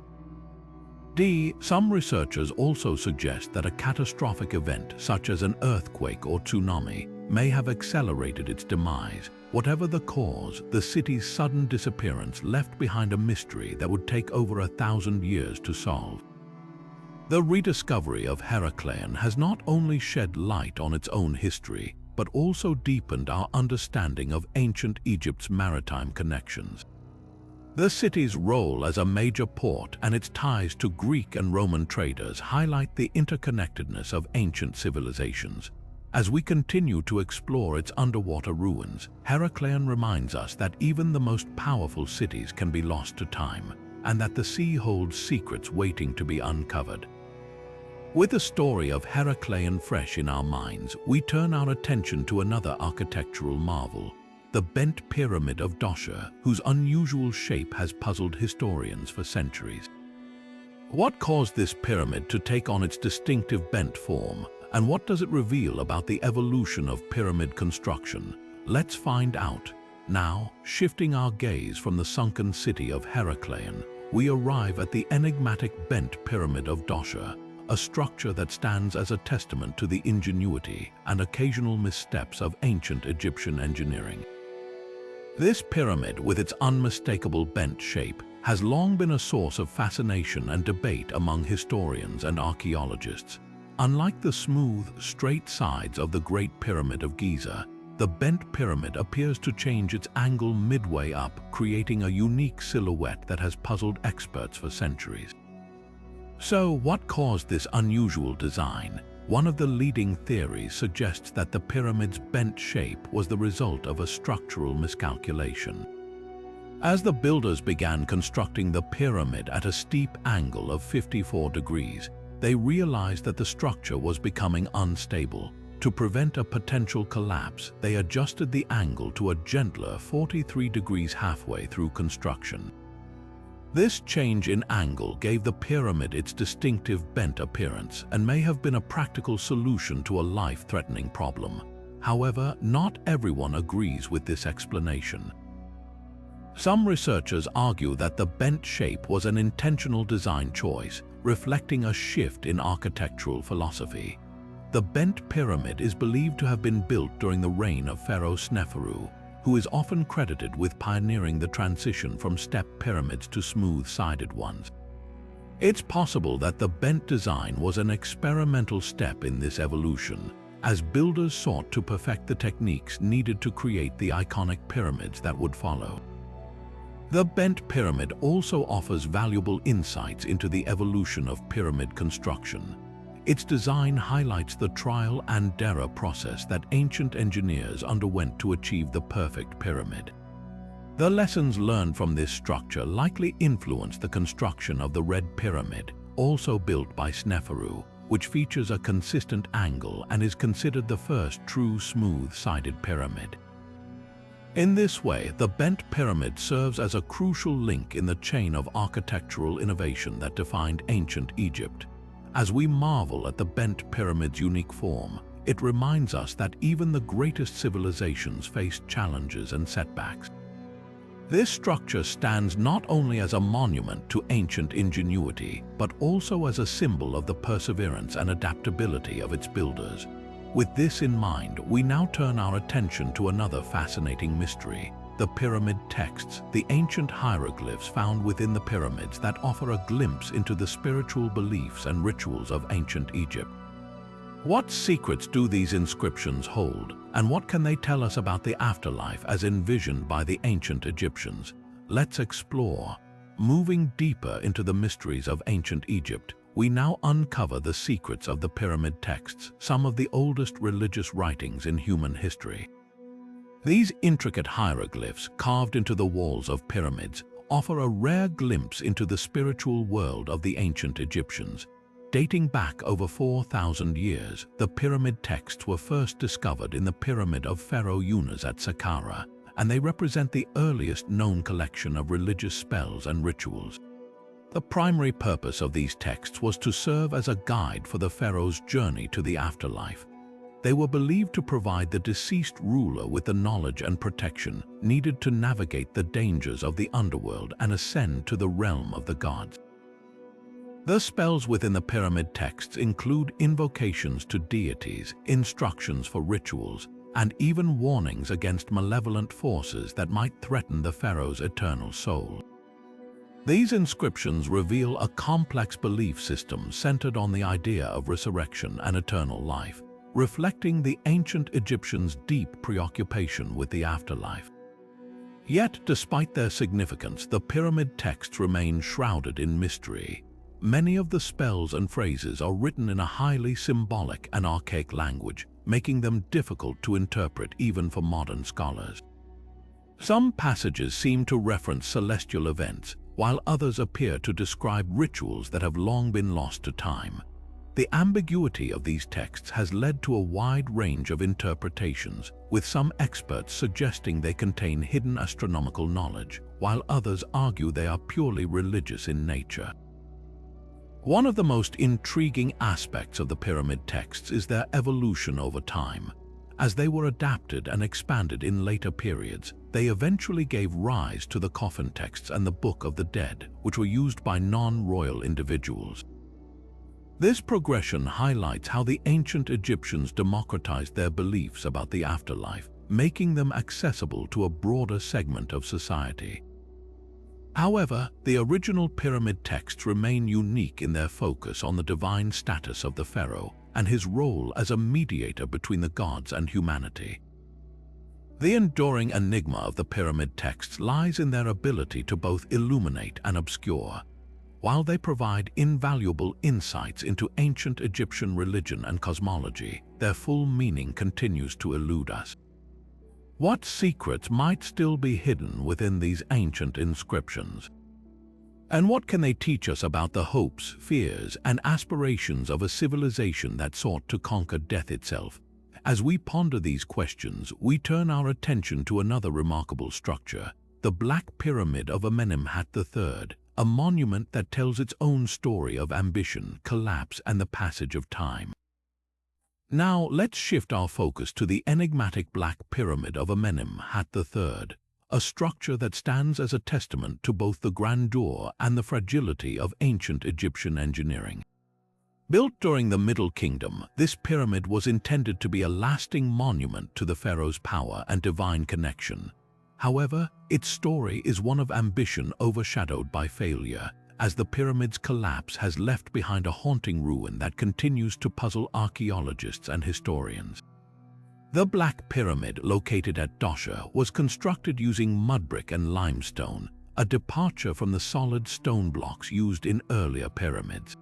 Some researchers also suggest that a catastrophic event, such as an earthquake or tsunami, may have accelerated its demise. Whatever the cause, the city's sudden disappearance left behind a mystery that would take over 1,000 years to solve. The rediscovery of Heracleion has not only shed light on its own history, but also deepened our understanding of ancient Egypt's maritime connections. The city's role as a major port and its ties to Greek and Roman traders highlight the interconnectedness of ancient civilizations. As we continue to explore its underwater ruins, Heracleion reminds us that even the most powerful cities can be lost to time, and that the sea holds secrets waiting to be uncovered. With the story of Heracleion fresh in our minds, we turn our attention to another architectural marvel, the bent pyramid of Giza, whose unusual shape has puzzled historians for centuries. What caused this pyramid to take on its distinctive bent form, and what does it reveal about the evolution of pyramid construction? Let's find out. Now, shifting our gaze from the sunken city of Heracleion, we arrive at the enigmatic bent pyramid of Giza, a structure that stands as a testament to the ingenuity and occasional missteps of ancient Egyptian engineering. This pyramid, with its unmistakable bent shape, has long been a source of fascination and debate among historians and archaeologists. Unlike the smooth, straight sides of the Great Pyramid of Giza, the bent pyramid appears to change its angle midway up, creating a unique silhouette that has puzzled experts for centuries. So, what caused this unusual design? One of the leading theories suggests that the pyramid's bent shape was the result of a structural miscalculation. As the builders began constructing the pyramid at a steep angle of 54 degrees, they realized that the structure was becoming unstable. To prevent a potential collapse, they adjusted the angle to a gentler 43 degrees halfway through construction. This change in angle gave the pyramid its distinctive bent appearance and may have been a practical solution to a life-threatening problem. However, not everyone agrees with this explanation. Some researchers argue that the bent shape was an intentional design choice, reflecting a shift in architectural philosophy. The bent pyramid is believed to have been built during the reign of Pharaoh Sneferu, who is often credited with pioneering the transition from step pyramids to smooth-sided ones. It's possible that the bent design was an experimental step in this evolution, as builders sought to perfect the techniques needed to create the iconic pyramids that would follow. The bent pyramid also offers valuable insights into the evolution of pyramid construction. Its design highlights the trial and error process that ancient engineers underwent to achieve the perfect pyramid. The lessons learned from this structure likely influenced the construction of the Red Pyramid, also built by Sneferu, which features a consistent angle and is considered the first true smooth-sided pyramid. In this way, the bent pyramid serves as a crucial link in the chain of architectural innovation that defined ancient Egypt. As we marvel at the bent pyramid's unique form, it reminds us that even the greatest civilizations faced challenges and setbacks. This structure stands not only as a monument to ancient ingenuity, but also as a symbol of the perseverance and adaptability of its builders. With this in mind, we now turn our attention to another fascinating mystery: the pyramid texts, the ancient hieroglyphs found within the pyramids that offer a glimpse into the spiritual beliefs and rituals of ancient Egypt. What secrets do these inscriptions hold, and what can they tell us about the afterlife as envisioned by the ancient Egyptians? Let's explore. Moving deeper into the mysteries of ancient Egypt, we now uncover the secrets of the pyramid texts, some of the oldest religious writings in human history. These intricate hieroglyphs carved into the walls of pyramids offer a rare glimpse into the spiritual world of the ancient Egyptians. Dating back over 4,000 years, the pyramid texts were first discovered in the pyramid of Pharaoh Unas at Saqqara, and they represent the earliest known collection of religious spells and rituals. The primary purpose of these texts was to serve as a guide for the pharaoh's journey to the afterlife. They were believed to provide the deceased ruler with the knowledge and protection needed to navigate the dangers of the underworld and ascend to the realm of the gods. The spells within the pyramid texts include invocations to deities, instructions for rituals, and even warnings against malevolent forces that might threaten the pharaoh's eternal soul. These inscriptions reveal a complex belief system centered on the idea of resurrection and eternal life, reflecting the ancient Egyptians' deep preoccupation with the afterlife. Yet, despite their significance, the pyramid texts remain shrouded in mystery. Many of the spells and phrases are written in a highly symbolic and archaic language, making them difficult to interpret even for modern scholars. Some passages seem to reference celestial events, while others appear to describe rituals that have long been lost to time. The ambiguity of these texts has led to a wide range of interpretations, with some experts suggesting they contain hidden astronomical knowledge, while others argue they are purely religious in nature. One of the most intriguing aspects of the pyramid texts is their evolution over time. As they were adapted and expanded in later periods, they eventually gave rise to the coffin texts and the Book of the Dead, which were used by non-royal individuals. This progression highlights how the ancient Egyptians democratized their beliefs about the afterlife, making them accessible to a broader segment of society. However, the original pyramid texts remain unique in their focus on the divine status of the pharaoh and his role as a mediator between the gods and humanity. The enduring enigma of the pyramid texts lies in their ability to both illuminate and obscure. While they provide invaluable insights into ancient Egyptian religion and cosmology, their full meaning continues to elude us. What secrets might still be hidden within these ancient inscriptions? And what can they teach us about the hopes, fears, and aspirations of a civilization that sought to conquer death itself? As we ponder these questions, we turn our attention to another remarkable structure, the Black Pyramid of Amenemhat III, a monument that tells its own story of ambition, collapse, and the passage of time. Now, let's shift our focus to the enigmatic Black Pyramid of Amenemhat III, a structure that stands as a testament to both the grandeur and the fragility of ancient Egyptian engineering. Built during the Middle Kingdom, this pyramid was intended to be a lasting monument to the pharaoh's power and divine connection. However, its story is one of ambition overshadowed by failure, as the pyramid's collapse has left behind a haunting ruin that continues to puzzle archaeologists and historians. The Black Pyramid, located at Dosha, was constructed using mudbrick and limestone, a departure from the solid stone blocks used in earlier pyramids.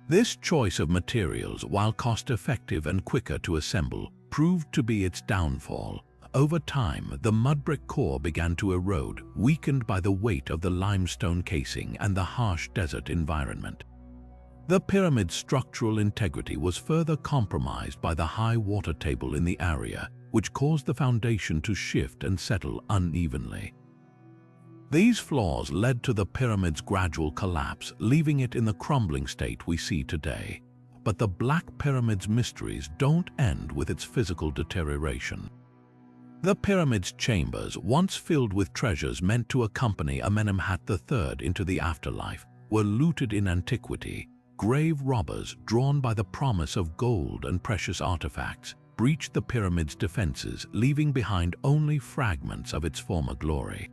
This choice of materials, while cost-effective and quicker to assemble, proved to be its downfall. Over time, the mudbrick core began to erode, weakened by the weight of the limestone casing and the harsh desert environment. The pyramid's structural integrity was further compromised by the high water table in the area, which caused the foundation to shift and settle unevenly. These flaws led to the pyramid's gradual collapse, leaving it in the crumbling state we see today. But the Black Pyramid's mysteries don't end with its physical deterioration. The pyramid's chambers, once filled with treasures meant to accompany Amenemhat III into the afterlife, were looted in antiquity. Grave robbers, drawn by the promise of gold and precious artifacts, breached the pyramid's defenses, leaving behind only fragments of its former glory.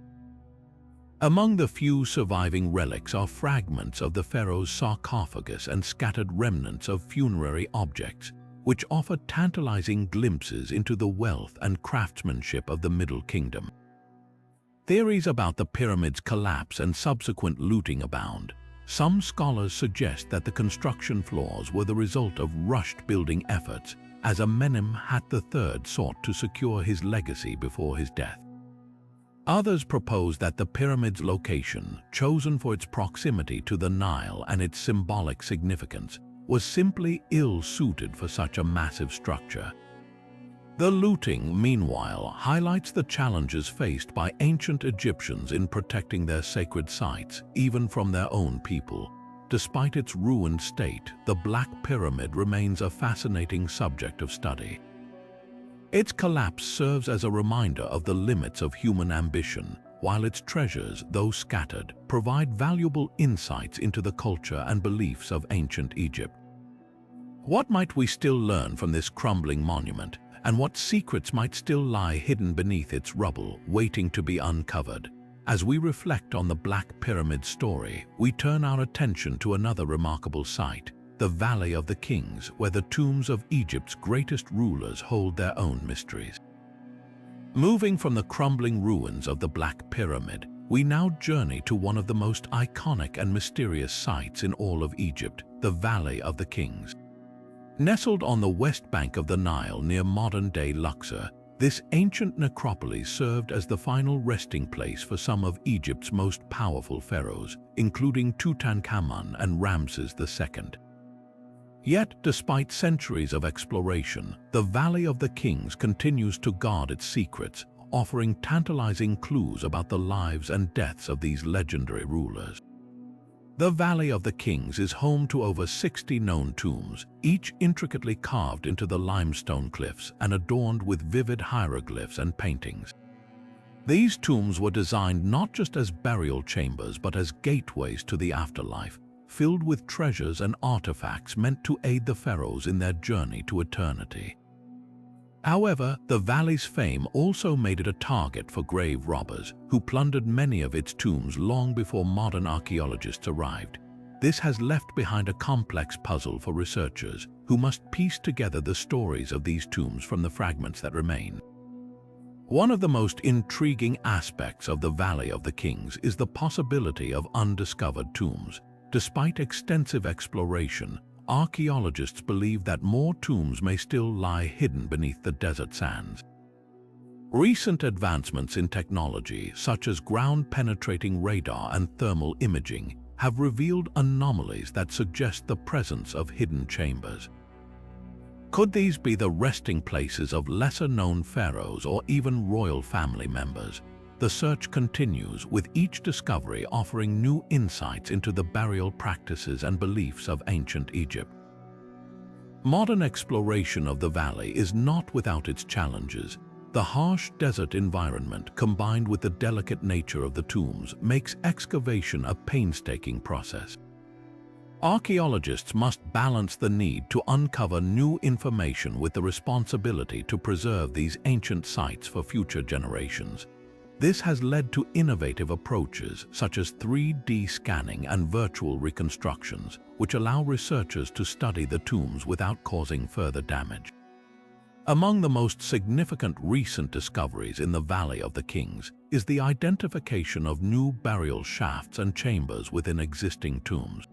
Among the few surviving relics are fragments of the pharaoh's sarcophagus and scattered remnants of funerary objects, which offer tantalizing glimpses into the wealth and craftsmanship of the Middle Kingdom. Theories about the pyramid's collapse and subsequent looting abound. Some scholars suggest that the construction flaws were the result of rushed building efforts, as Amenemhat III sought to secure his legacy before his death. Others propose that the pyramid's location, chosen for its proximity to the Nile and its symbolic significance, was simply ill-suited for such a massive structure. The looting, meanwhile, highlights the challenges faced by ancient Egyptians in protecting their sacred sites, even from their own people. Despite its ruined state, the Black Pyramid remains a fascinating subject of study. Its collapse serves as a reminder of the limits of human ambition, while its treasures, though scattered, provide valuable insights into the culture and beliefs of ancient Egypt. What might we still learn from this crumbling monument, and what secrets might still lie hidden beneath its rubble, waiting to be uncovered? As we reflect on the Black Pyramid story, we turn our attention to another remarkable site, the Valley of the Kings, where the tombs of Egypt's greatest rulers hold their own mysteries. Moving from the crumbling ruins of the Black Pyramid, we now journey to one of the most iconic and mysterious sites in all of Egypt, the Valley of the Kings. Nestled on the west bank of the Nile near modern-day Luxor, this ancient necropolis served as the final resting place for some of Egypt's most powerful pharaohs, including Tutankhamun and Ramses II. Yet, despite centuries of exploration, the Valley of the Kings continues to guard its secrets, offering tantalizing clues about the lives and deaths of these legendary rulers. The Valley of the Kings is home to over 60 known tombs, each intricately carved into the limestone cliffs and adorned with vivid hieroglyphs and paintings. These tombs were designed not just as burial chambers but as gateways to the afterlife, filled with treasures and artifacts meant to aid the pharaohs in their journey to eternity. However, the valley's fame also made it a target for grave robbers, who plundered many of its tombs long before modern archaeologists arrived. This has left behind a complex puzzle for researchers, who must piece together the stories of these tombs from the fragments that remain. One of the most intriguing aspects of the Valley of the Kings is the possibility of undiscovered tombs. Despite extensive exploration, archaeologists believe that more tombs may still lie hidden beneath the desert sands. Recent advancements in technology, such as ground-penetrating radar and thermal imaging, have revealed anomalies that suggest the presence of hidden chambers. Could these be the resting places of lesser-known pharaohs or even royal family members? The search continues, with each discovery offering new insights into the burial practices and beliefs of ancient Egypt. Modern exploration of the valley is not without its challenges. The harsh desert environment, combined with the delicate nature of the tombs, makes excavation a painstaking process. Archaeologists must balance the need to uncover new information with the responsibility to preserve these ancient sites for future generations. This has led to innovative approaches such as 3D scanning and virtual reconstructions, which allow researchers to study the tombs without causing further damage. Among the most significant recent discoveries in the Valley of the Kings is the identification of new burial shafts and chambers within existing tombs.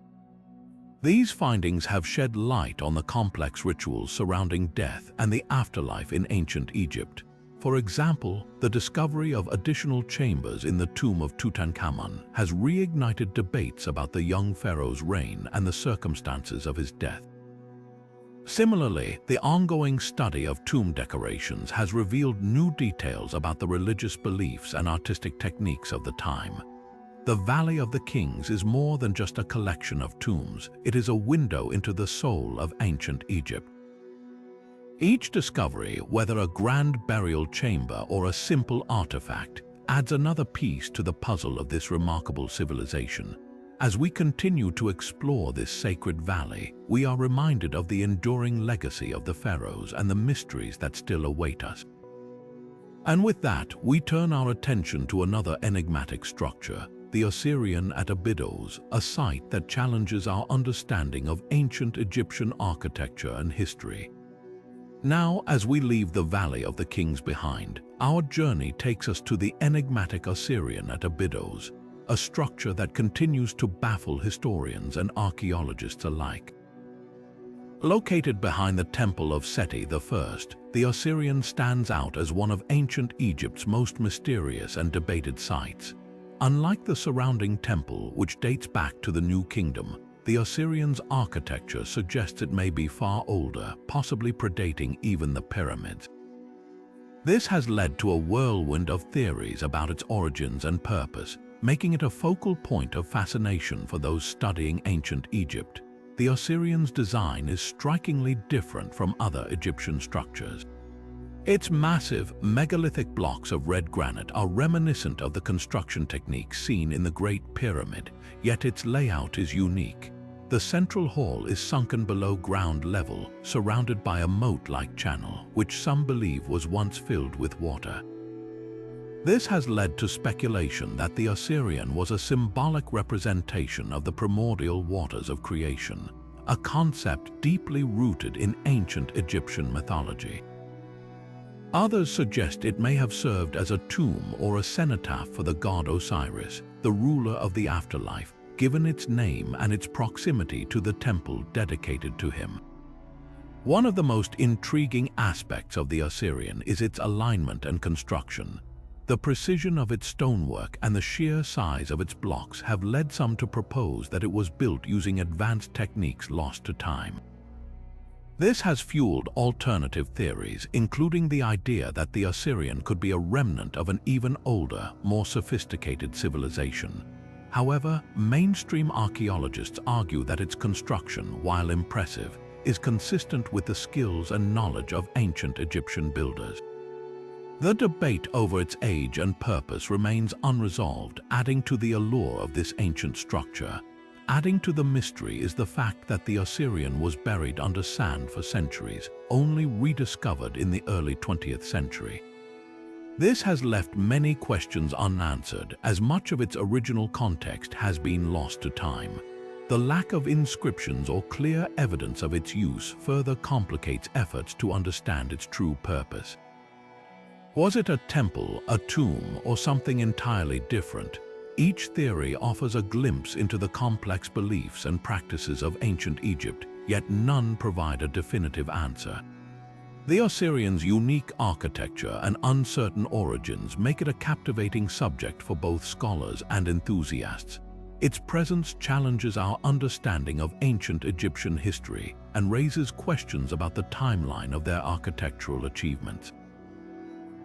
These findings have shed light on the complex rituals surrounding death and the afterlife in ancient Egypt. For example, the discovery of additional chambers in the tomb of Tutankhamun has reignited debates about the young pharaoh's reign and the circumstances of his death. Similarly, the ongoing study of tomb decorations has revealed new details about the religious beliefs and artistic techniques of the time. The Valley of the Kings is more than just a collection of tombs. It is a window into the soul of ancient Egypt. Each discovery, whether a grand burial chamber or a simple artifact, adds another piece to the puzzle of this remarkable civilization. As we continue to explore this sacred valley, we are reminded of the enduring legacy of the pharaohs and the mysteries that still await us. And with that, we turn our attention to another enigmatic structure, the Osirian at Abydos, a site that challenges our understanding of ancient Egyptian architecture and history. Now, as we leave the Valley of the Kings behind, our journey takes us to the enigmatic Osirian at Abydos, a structure that continues to baffle historians and archaeologists alike. Located behind the Temple of Seti I, the Osirian stands out as one of ancient Egypt's most mysterious and debated sites. Unlike the surrounding temple, which dates back to the New Kingdom, the Osirian's architecture suggests it may be far older, possibly predating even the pyramids. This has led to a whirlwind of theories about its origins and purpose, making it a focal point of fascination for those studying ancient Egypt. The Osirian's design is strikingly different from other Egyptian structures. Its massive, megalithic blocks of red granite are reminiscent of the construction techniques seen in the Great Pyramid, yet its layout is unique. The central hall is sunken below ground level, surrounded by a moat-like channel, which some believe was once filled with water. This has led to speculation that the Osirian was a symbolic representation of the primordial waters of creation, a concept deeply rooted in ancient Egyptian mythology. Others suggest it may have served as a tomb or a cenotaph for the god Osiris, the ruler of the afterlife, given its name and its proximity to the temple dedicated to him. One of the most intriguing aspects of the Osirian is its alignment and construction. The precision of its stonework and the sheer size of its blocks have led some to propose that it was built using advanced techniques lost to time. This has fueled alternative theories, including the idea that the Osirian could be a remnant of an even older, more sophisticated civilization. However, mainstream archaeologists argue that its construction, while impressive, is consistent with the skills and knowledge of ancient Egyptian builders. The debate over its age and purpose remains unresolved, adding to the allure of this ancient structure. Adding to the mystery is the fact that the Osirian was buried under sand for centuries, only rediscovered in the early 20th century. This has left many questions unanswered, as much of its original context has been lost to time. The lack of inscriptions or clear evidence of its use further complicates efforts to understand its true purpose. Was it a temple, a tomb, or something entirely different? Each theory offers a glimpse into the complex beliefs and practices of ancient Egypt, yet none provide a definitive answer. The Osirians' unique architecture and uncertain origins make it a captivating subject for both scholars and enthusiasts. Its presence challenges our understanding of ancient Egyptian history and raises questions about the timeline of their architectural achievements.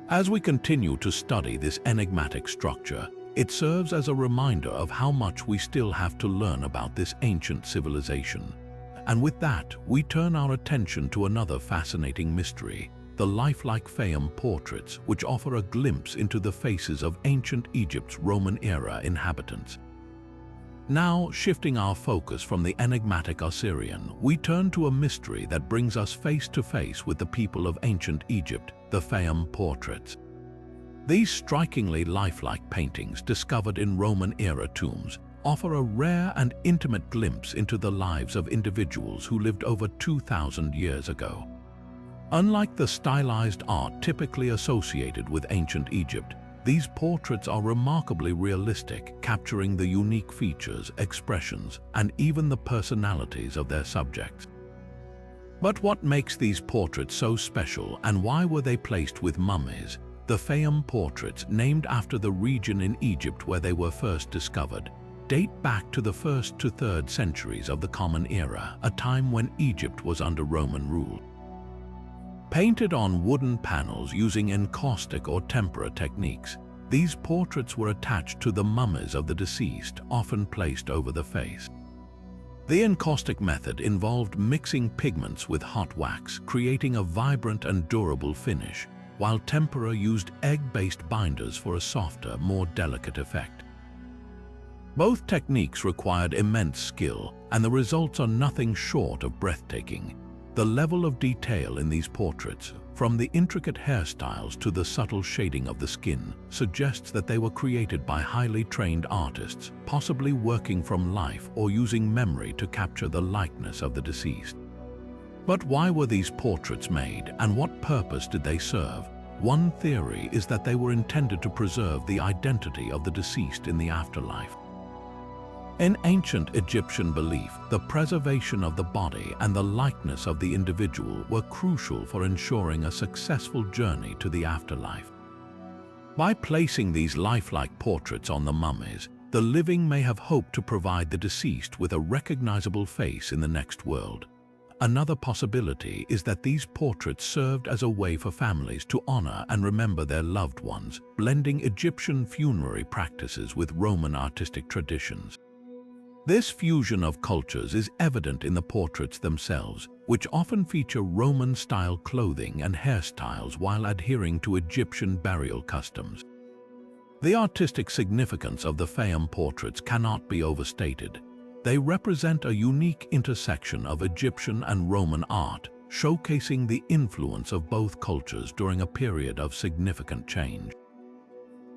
As we continue to study this enigmatic structure, it serves as a reminder of how much we still have to learn about this ancient civilization. And with that, we turn our attention to another fascinating mystery, the lifelike Fayum portraits, which offer a glimpse into the faces of ancient Egypt's Roman-era inhabitants. Now, shifting our focus from the enigmatic Osirian, we turn to a mystery that brings us face to face with the people of ancient Egypt, the Fayum portraits. These strikingly lifelike paintings, discovered in Roman-era tombs, offer a rare and intimate glimpse into the lives of individuals who lived over 2,000 years ago. Unlike the stylized art typically associated with ancient Egypt, these portraits are remarkably realistic, capturing the unique features, expressions, and even the personalities of their subjects. But what makes these portraits so special, and why were they placed with mummies? The Fayum portraits, named after the region in Egypt where they were first discovered, date back to the 1st to 3rd centuries of the Common Era, a time when Egypt was under Roman rule. Painted on wooden panels using encaustic or tempera techniques, these portraits were attached to the mummies of the deceased, often placed over the face. The encaustic method involved mixing pigments with hot wax, creating a vibrant and durable finish, while tempera used egg-based binders for a softer, more delicate effect. Both techniques required immense skill, and the results are nothing short of breathtaking. The level of detail in these portraits, from the intricate hairstyles to the subtle shading of the skin, suggests that they were created by highly trained artists, possibly working from life or using memory to capture the likeness of the deceased. But why were these portraits made, and what purpose did they serve? One theory is that they were intended to preserve the identity of the deceased in the afterlife. In ancient Egyptian belief, the preservation of the body and the likeness of the individual were crucial for ensuring a successful journey to the afterlife. By placing these lifelike portraits on the mummies, the living may have hoped to provide the deceased with a recognizable face in the next world. Another possibility is that these portraits served as a way for families to honor and remember their loved ones, blending Egyptian funerary practices with Roman artistic traditions. This fusion of cultures is evident in the portraits themselves, which often feature Roman-style clothing and hairstyles while adhering to Egyptian burial customs. The artistic significance of the Fayum portraits cannot be overstated. They represent a unique intersection of Egyptian and Roman art, showcasing the influence of both cultures during a period of significant change.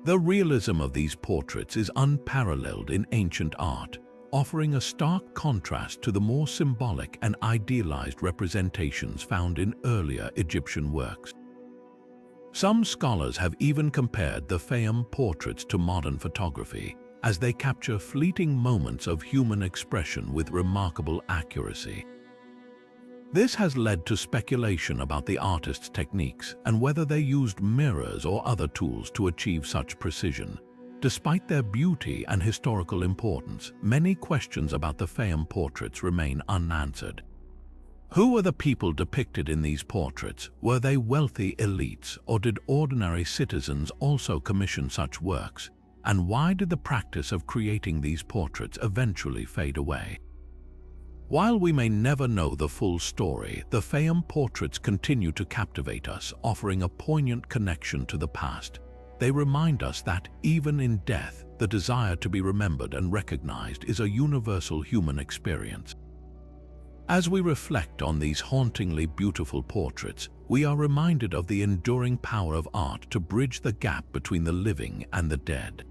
The realism of these portraits is unparalleled in ancient art, offering a stark contrast to the more symbolic and idealized representations found in earlier Egyptian works. Some scholars have even compared the Fayum portraits to modern photography, as they capture fleeting moments of human expression with remarkable accuracy. This has led to speculation about the artist's techniques and whether they used mirrors or other tools to achieve such precision. Despite their beauty and historical importance, many questions about the Fayum portraits remain unanswered. Who were the people depicted in these portraits? Were they wealthy elites, or did ordinary citizens also commission such works? And why did the practice of creating these portraits eventually fade away? While we may never know the full story, the Fayum portraits continue to captivate us, offering a poignant connection to the past. They remind us that, even in death, the desire to be remembered and recognized is a universal human experience. As we reflect on these hauntingly beautiful portraits, we are reminded of the enduring power of art to bridge the gap between the living and the dead.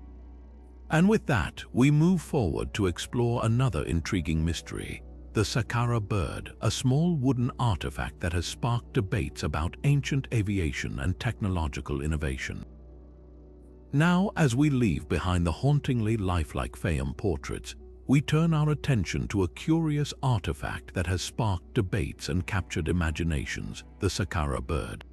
And with that, we move forward to explore another intriguing mystery: the Saqqara bird, a small wooden artifact that has sparked debates about ancient aviation and technological innovation. Now, as we leave behind the hauntingly lifelike Fayum portraits, we turn our attention to a curious artifact that has sparked debates and captured imaginations: the Saqqara bird.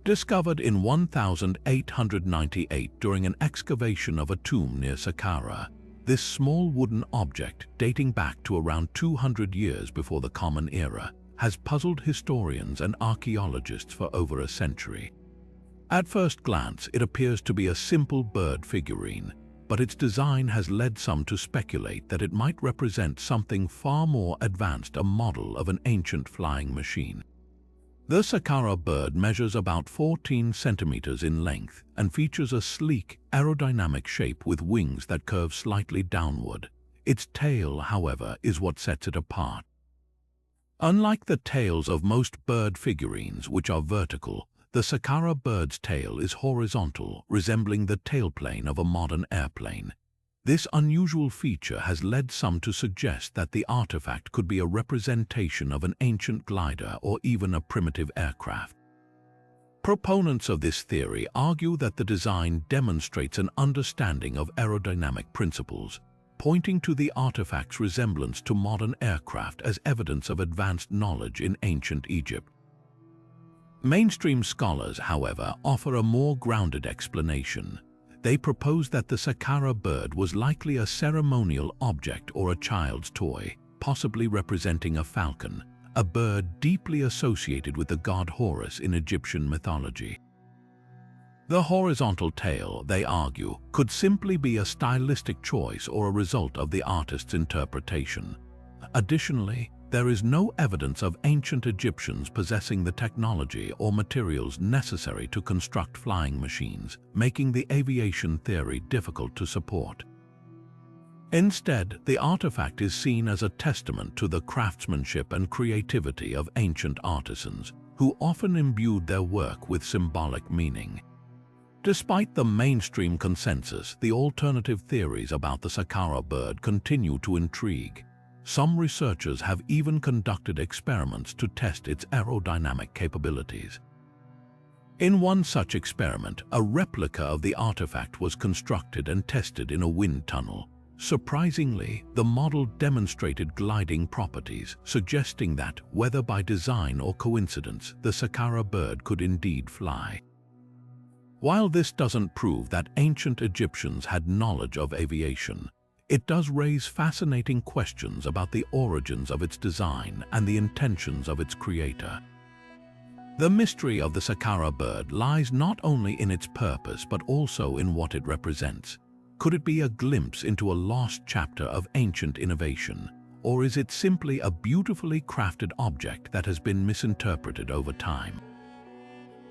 Discovered in 1898 during an excavation of a tomb near Saqqara, this small wooden object, dating back to around 200 years before the Common Era, has puzzled historians and archaeologists for over a century. At first glance, it appears to be a simple bird figurine, but its design has led some to speculate that it might represent something far more advanced: a model of an ancient flying machine. The Saqqara bird measures about 14 centimeters in length and features a sleek, aerodynamic shape with wings that curve slightly downward. Its tail, however, is what sets it apart. Unlike the tails of most bird figurines, which are vertical, the Saqqara bird's tail is horizontal, resembling the tailplane of a modern airplane. This unusual feature has led some to suggest that the artifact could be a representation of an ancient glider or even a primitive aircraft. Proponents of this theory argue that the design demonstrates an understanding of aerodynamic principles, pointing to the artifact's resemblance to modern aircraft as evidence of advanced knowledge in ancient Egypt. Mainstream scholars, however, offer a more grounded explanation. They propose that the Saqqara bird was likely a ceremonial object or a child's toy, possibly representing a falcon, a bird deeply associated with the god Horus in Egyptian mythology. The horizontal tail, they argue, could simply be a stylistic choice or a result of the artist's interpretation. Additionally, there is no evidence of ancient Egyptians possessing the technology or materials necessary to construct flying machines, making the aviation theory difficult to support. Instead, the artifact is seen as a testament to the craftsmanship and creativity of ancient artisans, who often imbued their work with symbolic meaning. Despite the mainstream consensus, the alternative theories about the Saqqara bird continue to intrigue. Some researchers have even conducted experiments to test its aerodynamic capabilities. In one such experiment, a replica of the artifact was constructed and tested in a wind tunnel. Surprisingly, the model demonstrated gliding properties, suggesting that, whether by design or coincidence, the Saqqara bird could indeed fly. While this doesn't prove that ancient Egyptians had knowledge of aviation, it does raise fascinating questions about the origins of its design and the intentions of its creator. The mystery of the Saqqara bird lies not only in its purpose but also in what it represents. Could it be a glimpse into a lost chapter of ancient innovation, or is it simply a beautifully crafted object that has been misinterpreted over time?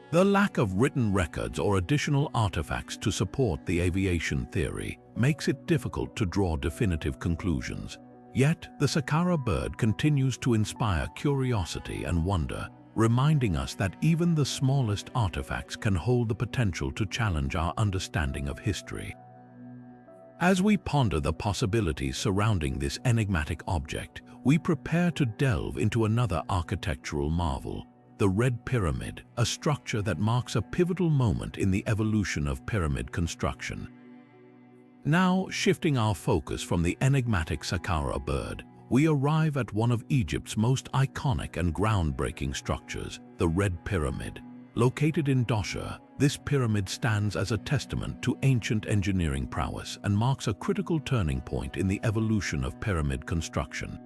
The lack of written records or additional artifacts to support the aviation theory makes it difficult to draw definitive conclusions. Yet, the Saqqara bird continues to inspire curiosity and wonder, reminding us that even the smallest artifacts can hold the potential to challenge our understanding of history. As we ponder the possibilities surrounding this enigmatic object, we prepare to delve into another architectural marvel: the Red Pyramid, a structure that marks a pivotal moment in the evolution of pyramid construction. Now, shifting our focus from the enigmatic Saqqara bird, we arrive at one of Egypt's most iconic and groundbreaking structures, the Red Pyramid. Located in Dosha, this pyramid stands as a testament to ancient engineering prowess and marks a critical turning point in the evolution of pyramid construction.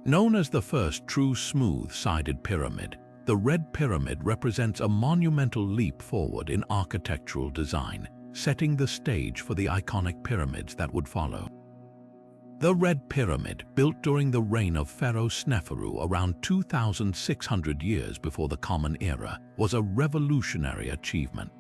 Known as the first true smooth-sided pyramid, the Red Pyramid represents a monumental leap forward in architectural design, setting the stage for the iconic pyramids that would follow. The Red Pyramid, built during the reign of Pharaoh Sneferu around 2,600 years before the Common Era, was a revolutionary achievement.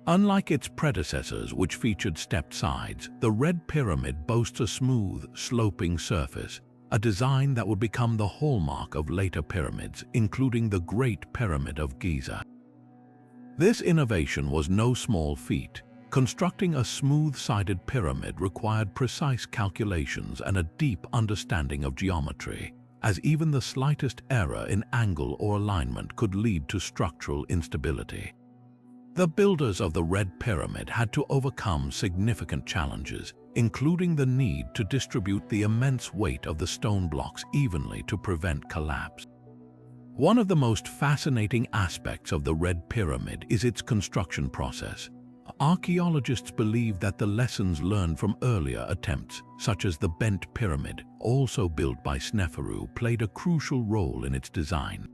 Unlike its predecessors, which featured stepped sides, the Red Pyramid boasts a smooth, sloping surface, a design that would become the hallmark of later pyramids, including the Great Pyramid of Giza. This innovation was no small feat. Constructing a smooth-sided pyramid required precise calculations and a deep understanding of geometry, as even the slightest error in angle or alignment could lead to structural instability. The builders of the Red Pyramid had to overcome significant challenges, including the need to distribute the immense weight of the stone blocks evenly to prevent collapse. One of the most fascinating aspects of the Red Pyramid is its construction process. Archaeologists believe that the lessons learned from earlier attempts, such as the Bent Pyramid, also built by Sneferu, played a crucial role in its design.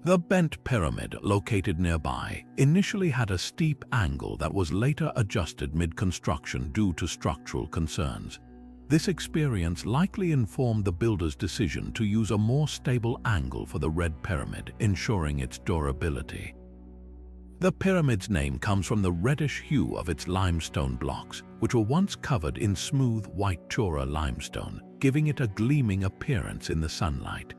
The Bent Pyramid, located nearby, initially had a steep angle that was later adjusted mid-construction due to structural concerns. This experience likely informed the builder's decision to use a more stable angle for the Red Pyramid, ensuring its durability. The pyramid's name comes from the reddish hue of its limestone blocks, which were once covered in smooth white Chora limestone, giving it a gleaming appearance in the sunlight.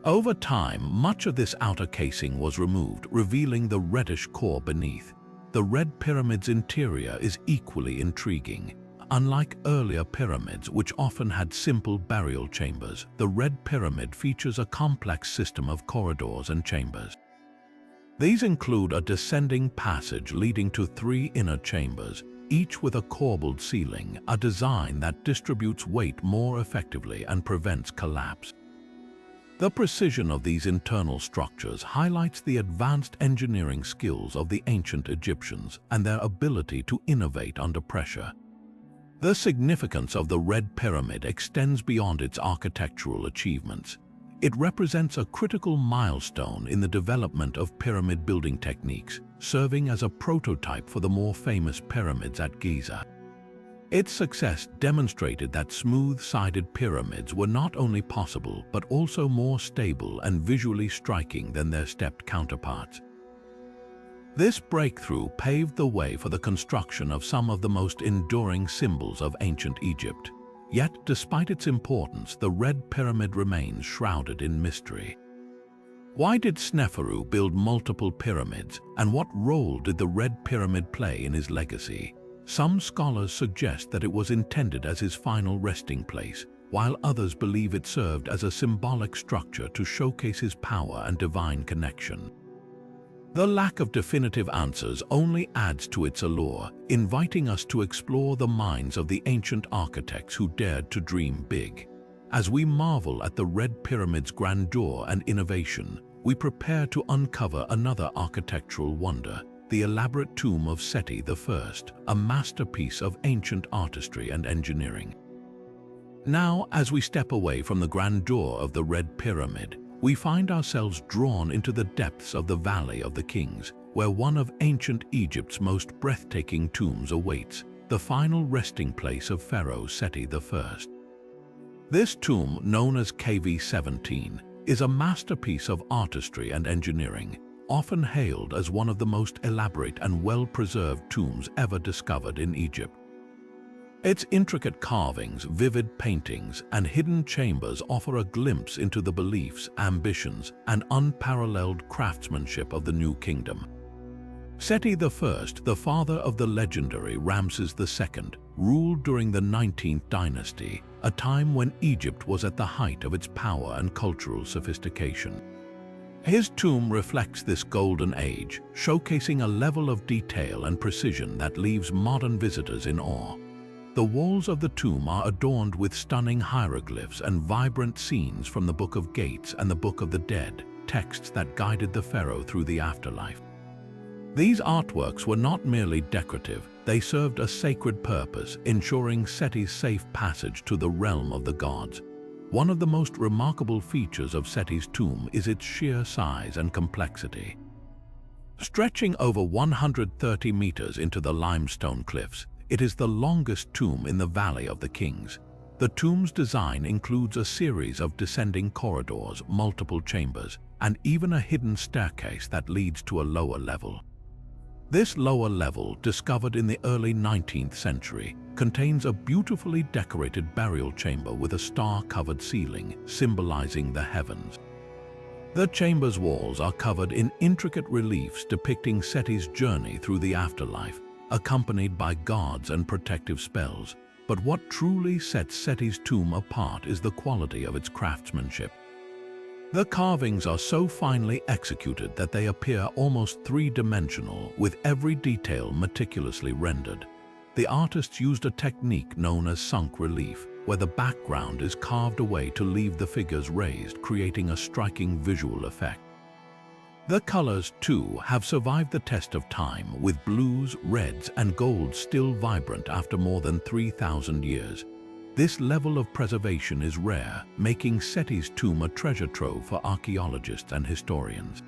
Over time, much of this outer casing was removed, revealing the reddish core beneath. The Red Pyramid's interior is equally intriguing. Unlike earlier pyramids, which often had simple burial chambers, the Red Pyramid features a complex system of corridors and chambers. These include a descending passage leading to 3 inner chambers, each with a corbelled ceiling, a design that distributes weight more effectively and prevents collapse. The precision of these internal structures highlights the advanced engineering skills of the ancient Egyptians and their ability to innovate under pressure. The significance of the Red Pyramid extends beyond its architectural achievements. It represents a critical milestone in the development of pyramid building techniques, serving as a prototype for the more famous pyramids at Giza. Its success demonstrated that smooth-sided pyramids were not only possible but also more stable and visually striking than their stepped counterparts. This breakthrough paved the way for the construction of some of the most enduring symbols of ancient Egypt. Yet, despite its importance, the Red Pyramid remains shrouded in mystery. Why did Sneferu build multiple pyramids, and what role did the Red Pyramid play in his legacy? Some scholars suggest that it was intended as his final resting place, while others believe it served as a symbolic structure to showcase his power and divine connection. The lack of definitive answers only adds to its allure, inviting us to explore the minds of the ancient architects who dared to dream big. As we marvel at the Red Pyramid's grandeur and innovation, we prepare to uncover another architectural wonder, the elaborate tomb of Seti I, a masterpiece of ancient artistry and engineering. Now, as we step away from the grandeur of the Red Pyramid, we find ourselves drawn into the depths of the Valley of the Kings, where one of ancient Egypt's most breathtaking tombs awaits, the final resting place of Pharaoh Seti I. This tomb, known as KV-17, is a masterpiece of artistry and engineering, often hailed as one of the most elaborate and well-preserved tombs ever discovered in Egypt. Its intricate carvings, vivid paintings, and hidden chambers offer a glimpse into the beliefs, ambitions, and unparalleled craftsmanship of the New Kingdom. Seti I, the father of the legendary Ramses II, ruled during the 19th dynasty, a time when Egypt was at the height of its power and cultural sophistication. His tomb reflects this golden age, showcasing a level of detail and precision that leaves modern visitors in awe. The walls of the tomb are adorned with stunning hieroglyphs and vibrant scenes from the Book of Gates and the Book of the Dead, texts that guided the pharaoh through the afterlife. These artworks were not merely decorative, they served a sacred purpose, ensuring Seti's safe passage to the realm of the gods. One of the most remarkable features of Seti's tomb is its sheer size and complexity. Stretching over 130 meters into the limestone cliffs, it is the longest tomb in the Valley of the Kings. The tomb's design includes a series of descending corridors, multiple chambers, and even a hidden staircase that leads to a lower level. This lower level, discovered in the early 19th century, contains a beautifully decorated burial chamber with a star-covered ceiling, symbolizing the heavens. The chamber's walls are covered in intricate reliefs depicting Seti's journey through the afterlife, accompanied by gods and protective spells. But what truly sets Seti's tomb apart is the quality of its craftsmanship. The carvings are so finely executed that they appear almost three-dimensional, with every detail meticulously rendered. The artists used a technique known as sunk relief, where the background is carved away to leave the figures raised, creating a striking visual effect. The colors, too, have survived the test of time, with blues, reds, and golds still vibrant after more than 3,000 years. This level of preservation is rare, making Seti's tomb a treasure trove for archaeologists and historians.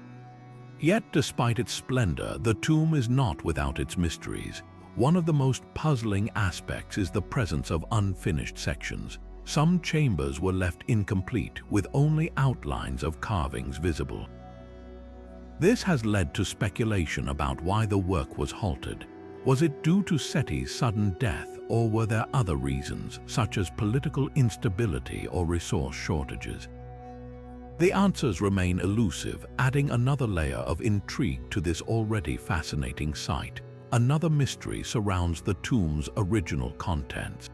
Yet, despite its splendor, the tomb is not without its mysteries. One of the most puzzling aspects is the presence of unfinished sections. Some chambers were left incomplete, with only outlines of carvings visible. This has led to speculation about why the work was halted. Was it due to Seti's sudden death, or were there other reasons, such as political instability or resource shortages? The answers remain elusive, adding another layer of intrigue to this already fascinating site. Another mystery surrounds the tomb's original contents.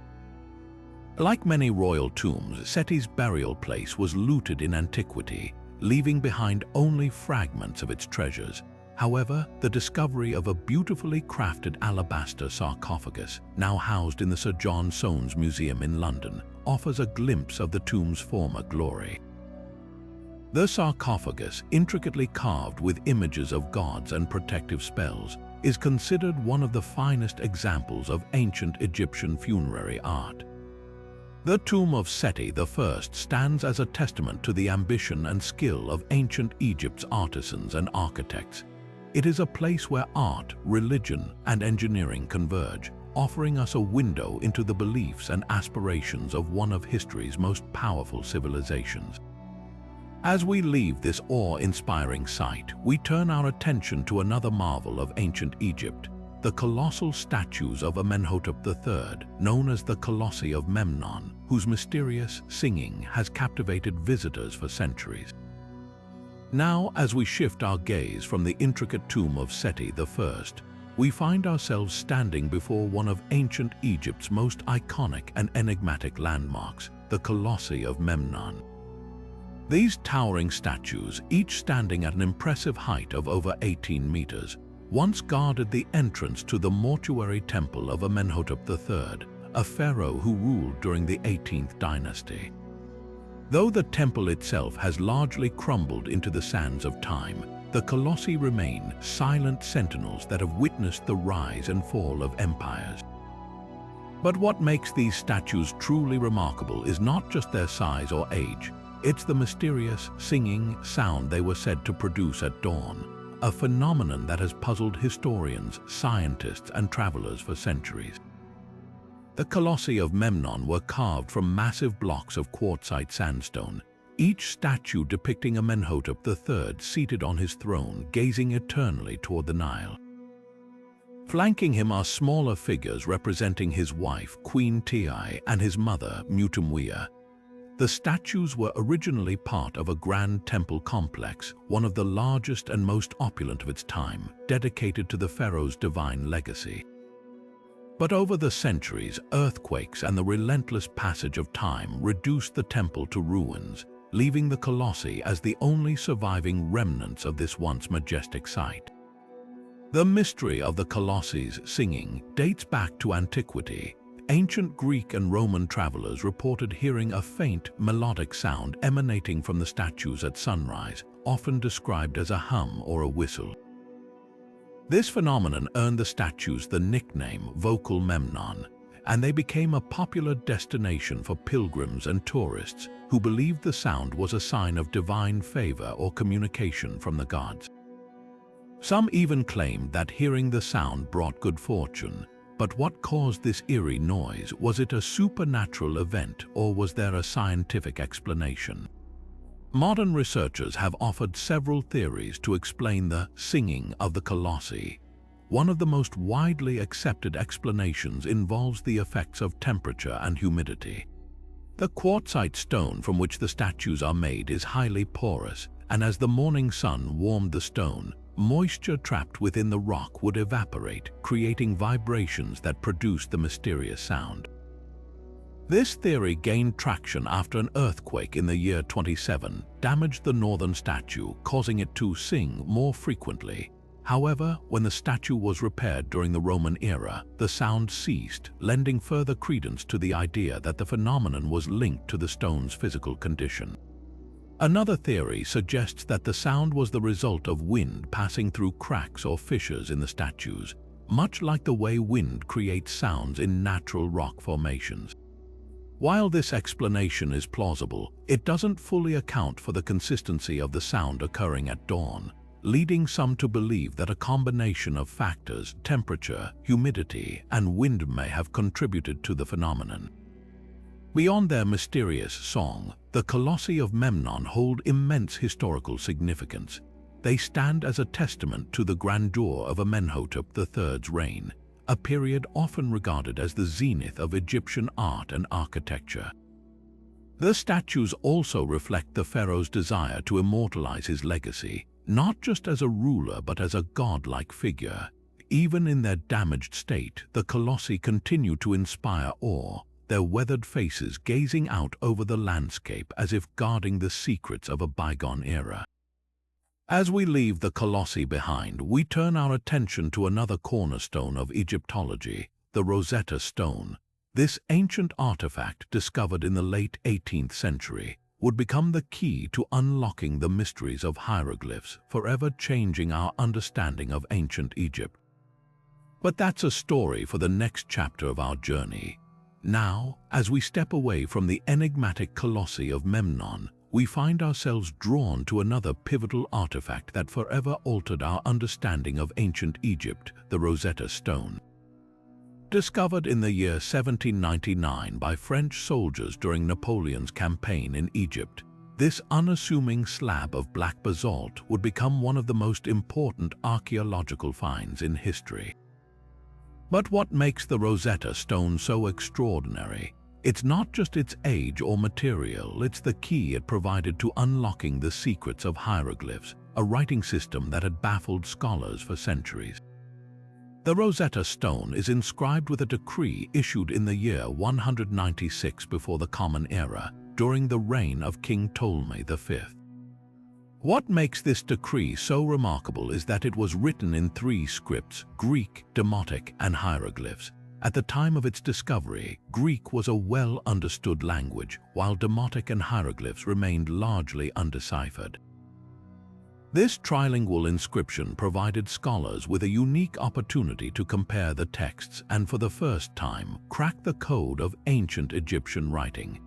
Like many royal tombs, Seti's burial place was looted in antiquity, leaving behind only fragments of its treasures. However, the discovery of a beautifully crafted alabaster sarcophagus, now housed in the Sir John Soane's Museum in London, offers a glimpse of the tomb's former glory. The sarcophagus, intricately carved with images of gods and protective spells, is considered one of the finest examples of ancient Egyptian funerary art. The tomb of Seti I stands as a testament to the ambition and skill of ancient Egypt's artisans and architects. It is a place where art, religion, and engineering converge, offering us a window into the beliefs and aspirations of one of history's most powerful civilizations. As we leave this awe-inspiring site, we turn our attention to another marvel of ancient Egypt, the colossal statues of Amenhotep III, known as the Colossi of Memnon, whose mysterious singing has captivated visitors for centuries. Now, as we shift our gaze from the intricate tomb of Seti I, we find ourselves standing before one of ancient Egypt's most iconic and enigmatic landmarks, the Colossi of Memnon. These towering statues, each standing at an impressive height of over 18 meters, once guarded the entrance to the mortuary temple of Amenhotep III, a pharaoh who ruled during the 18th dynasty. Though the temple itself has largely crumbled into the sands of time, the colossi remain silent sentinels that have witnessed the rise and fall of empires. But what makes these statues truly remarkable is not just their size or age. It's the mysterious, singing sound they were said to produce at dawn, a phenomenon that has puzzled historians, scientists, and travelers for centuries. The Colossi of Memnon were carved from massive blocks of quartzite sandstone, each statue depicting Amenhotep III seated on his throne, gazing eternally toward the Nile. Flanking him are smaller figures representing his wife, Queen Tiye, and his mother, Mutumwea. The statues were originally part of a grand temple complex, one of the largest and most opulent of its time, dedicated to the pharaoh's divine legacy. But over the centuries, earthquakes and the relentless passage of time reduced the temple to ruins, leaving the colossi as the only surviving remnants of this once majestic site. The mystery of the colossi's singing dates back to antiquity. Ancient Greek and Roman travelers reported hearing a faint, melodic sound emanating from the statues at sunrise, often described as a hum or a whistle. This phenomenon earned the statues the nickname Vocal Memnon, and they became a popular destination for pilgrims and tourists who believed the sound was a sign of divine favor or communication from the gods. Some even claimed that hearing the sound brought good fortune. But what caused this eerie noise? Was it a supernatural event, or was there a scientific explanation? Modern researchers have offered several theories to explain the singing of the colossi. One of the most widely accepted explanations involves the effects of temperature and humidity. The quartzite stone from which the statues are made is highly porous, and as the morning sun warmed the stone, moisture trapped within the rock would evaporate, creating vibrations that produced the mysterious sound. This theory gained traction after an earthquake in the year 27 damaged the northern statue, causing it to sing more frequently. However, when the statue was repaired during the Roman era, the sound ceased, lending further credence to the idea that the phenomenon was linked to the stone's physical condition. Another theory suggests that the sound was the result of wind passing through cracks or fissures in the statues, much like the way wind creates sounds in natural rock formations. While this explanation is plausible, it doesn't fully account for the consistency of the sound occurring at dawn, leading some to believe that a combination of factors, temperature, humidity, and wind may have contributed to the phenomenon. Beyond their mysterious song, the colossi of Memnon hold immense historical significance. They stand as a testament to the grandeur of Amenhotep III's reign, a period often regarded as the zenith of Egyptian art and architecture. The statues also reflect the pharaoh's desire to immortalize his legacy, not just as a ruler but as a godlike figure. Even in their damaged state, the colossi continue to inspire awe, their weathered faces gazing out over the landscape as if guarding the secrets of a bygone era. As we leave the colossi behind, we turn our attention to another cornerstone of Egyptology, the Rosetta Stone. This ancient artifact, discovered in the late 18th century, would become the key to unlocking the mysteries of hieroglyphs, forever changing our understanding of ancient Egypt. But that's a story for the next chapter of our journey. Now, as we step away from the enigmatic colossi of Memnon, we find ourselves drawn to another pivotal artifact that forever altered our understanding of ancient Egypt, the Rosetta Stone. Discovered in the year 1799 by French soldiers during Napoleon's campaign in Egypt, this unassuming slab of black basalt would become one of the most important archaeological finds in history. But what makes the Rosetta Stone so extraordinary? It's not just its age or material, it's the key it provided to unlocking the secrets of hieroglyphs, a writing system that had baffled scholars for centuries. The Rosetta Stone is inscribed with a decree issued in the year 196 before the Common Era, during the reign of King Ptolemy V. What makes this decree so remarkable is that it was written in three scripts: Greek, Demotic, and hieroglyphs. At the time of its discovery, Greek was a well-understood language, while Demotic and hieroglyphs remained largely undeciphered. This trilingual inscription provided scholars with a unique opportunity to compare the texts and, for the first time, crack the code of ancient Egyptian writing.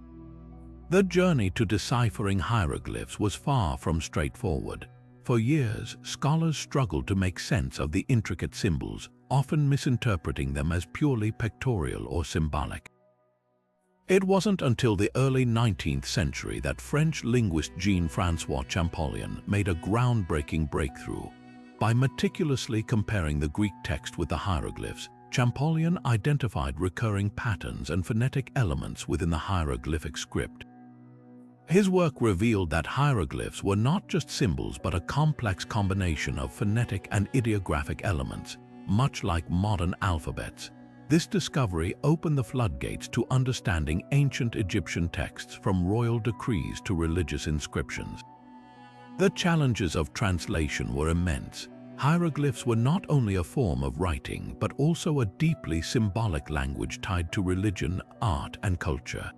The journey to deciphering hieroglyphs was far from straightforward. For years, scholars struggled to make sense of the intricate symbols, often misinterpreting them as purely pictorial or symbolic. It wasn't until the early 19th century that French linguist Jean-François Champollion made a groundbreaking breakthrough. By meticulously comparing the Greek text with the hieroglyphs, Champollion identified recurring patterns and phonetic elements within the hieroglyphic script. His work revealed that hieroglyphs were not just symbols but a complex combination of phonetic and ideographic elements, much like modern alphabets. This discovery opened the floodgates to understanding ancient Egyptian texts, from royal decrees to religious inscriptions. The challenges of translation were immense. Hieroglyphs were not only a form of writing, but also a deeply symbolic language tied to religion, art, and culture.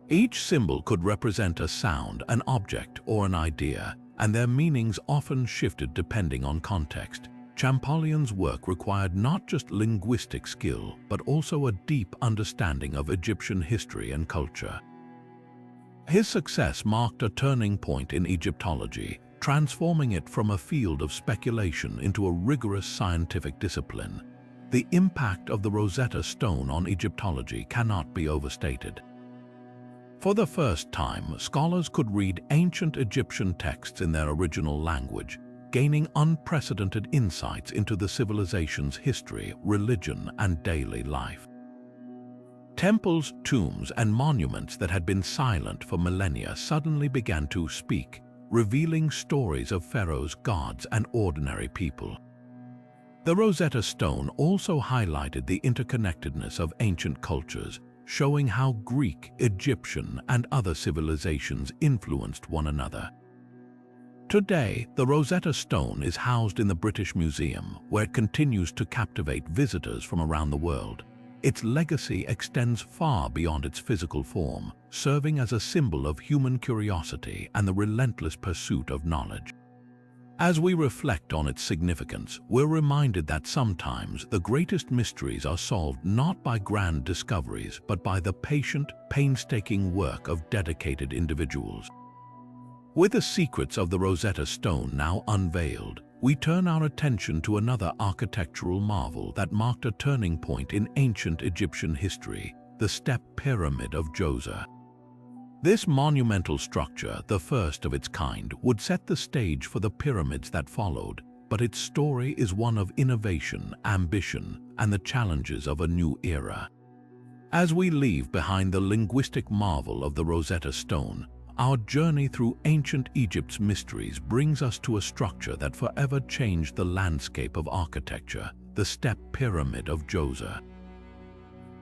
Each symbol could represent a sound, an object, or an idea, and their meanings often shifted depending on context. Champollion's work required not just linguistic skill, but also a deep understanding of Egyptian history and culture. His success marked a turning point in Egyptology, transforming it from a field of speculation into a rigorous scientific discipline. The impact of the Rosetta Stone on Egyptology cannot be overstated. For the first time, scholars could read ancient Egyptian texts in their original language, gaining unprecedented insights into the civilization's history, religion, and daily life. Temples, tombs, and monuments that had been silent for millennia suddenly began to speak, revealing stories of pharaohs, gods, and ordinary people. The Rosetta Stone also highlighted the interconnectedness of ancient cultures, showing how Greek, Egyptian, and other civilizations influenced one another. Today, the Rosetta Stone is housed in the British Museum, where it continues to captivate visitors from around the world. Its legacy extends far beyond its physical form, serving as a symbol of human curiosity and the relentless pursuit of knowledge. As we reflect on its significance, we're reminded that sometimes the greatest mysteries are solved not by grand discoveries, but by the patient, painstaking work of dedicated individuals. With the secrets of the Rosetta Stone now unveiled, we turn our attention to another architectural marvel that marked a turning point in ancient Egyptian history, the Step Pyramid of Giza. This monumental structure, the first of its kind, would set the stage for the pyramids that followed, but its story is one of innovation, ambition, and the challenges of a new era. As we leave behind the linguistic marvel of the Rosetta Stone, our journey through ancient Egypt's mysteries brings us to a structure that forever changed the landscape of architecture, the Step Pyramid of Giza.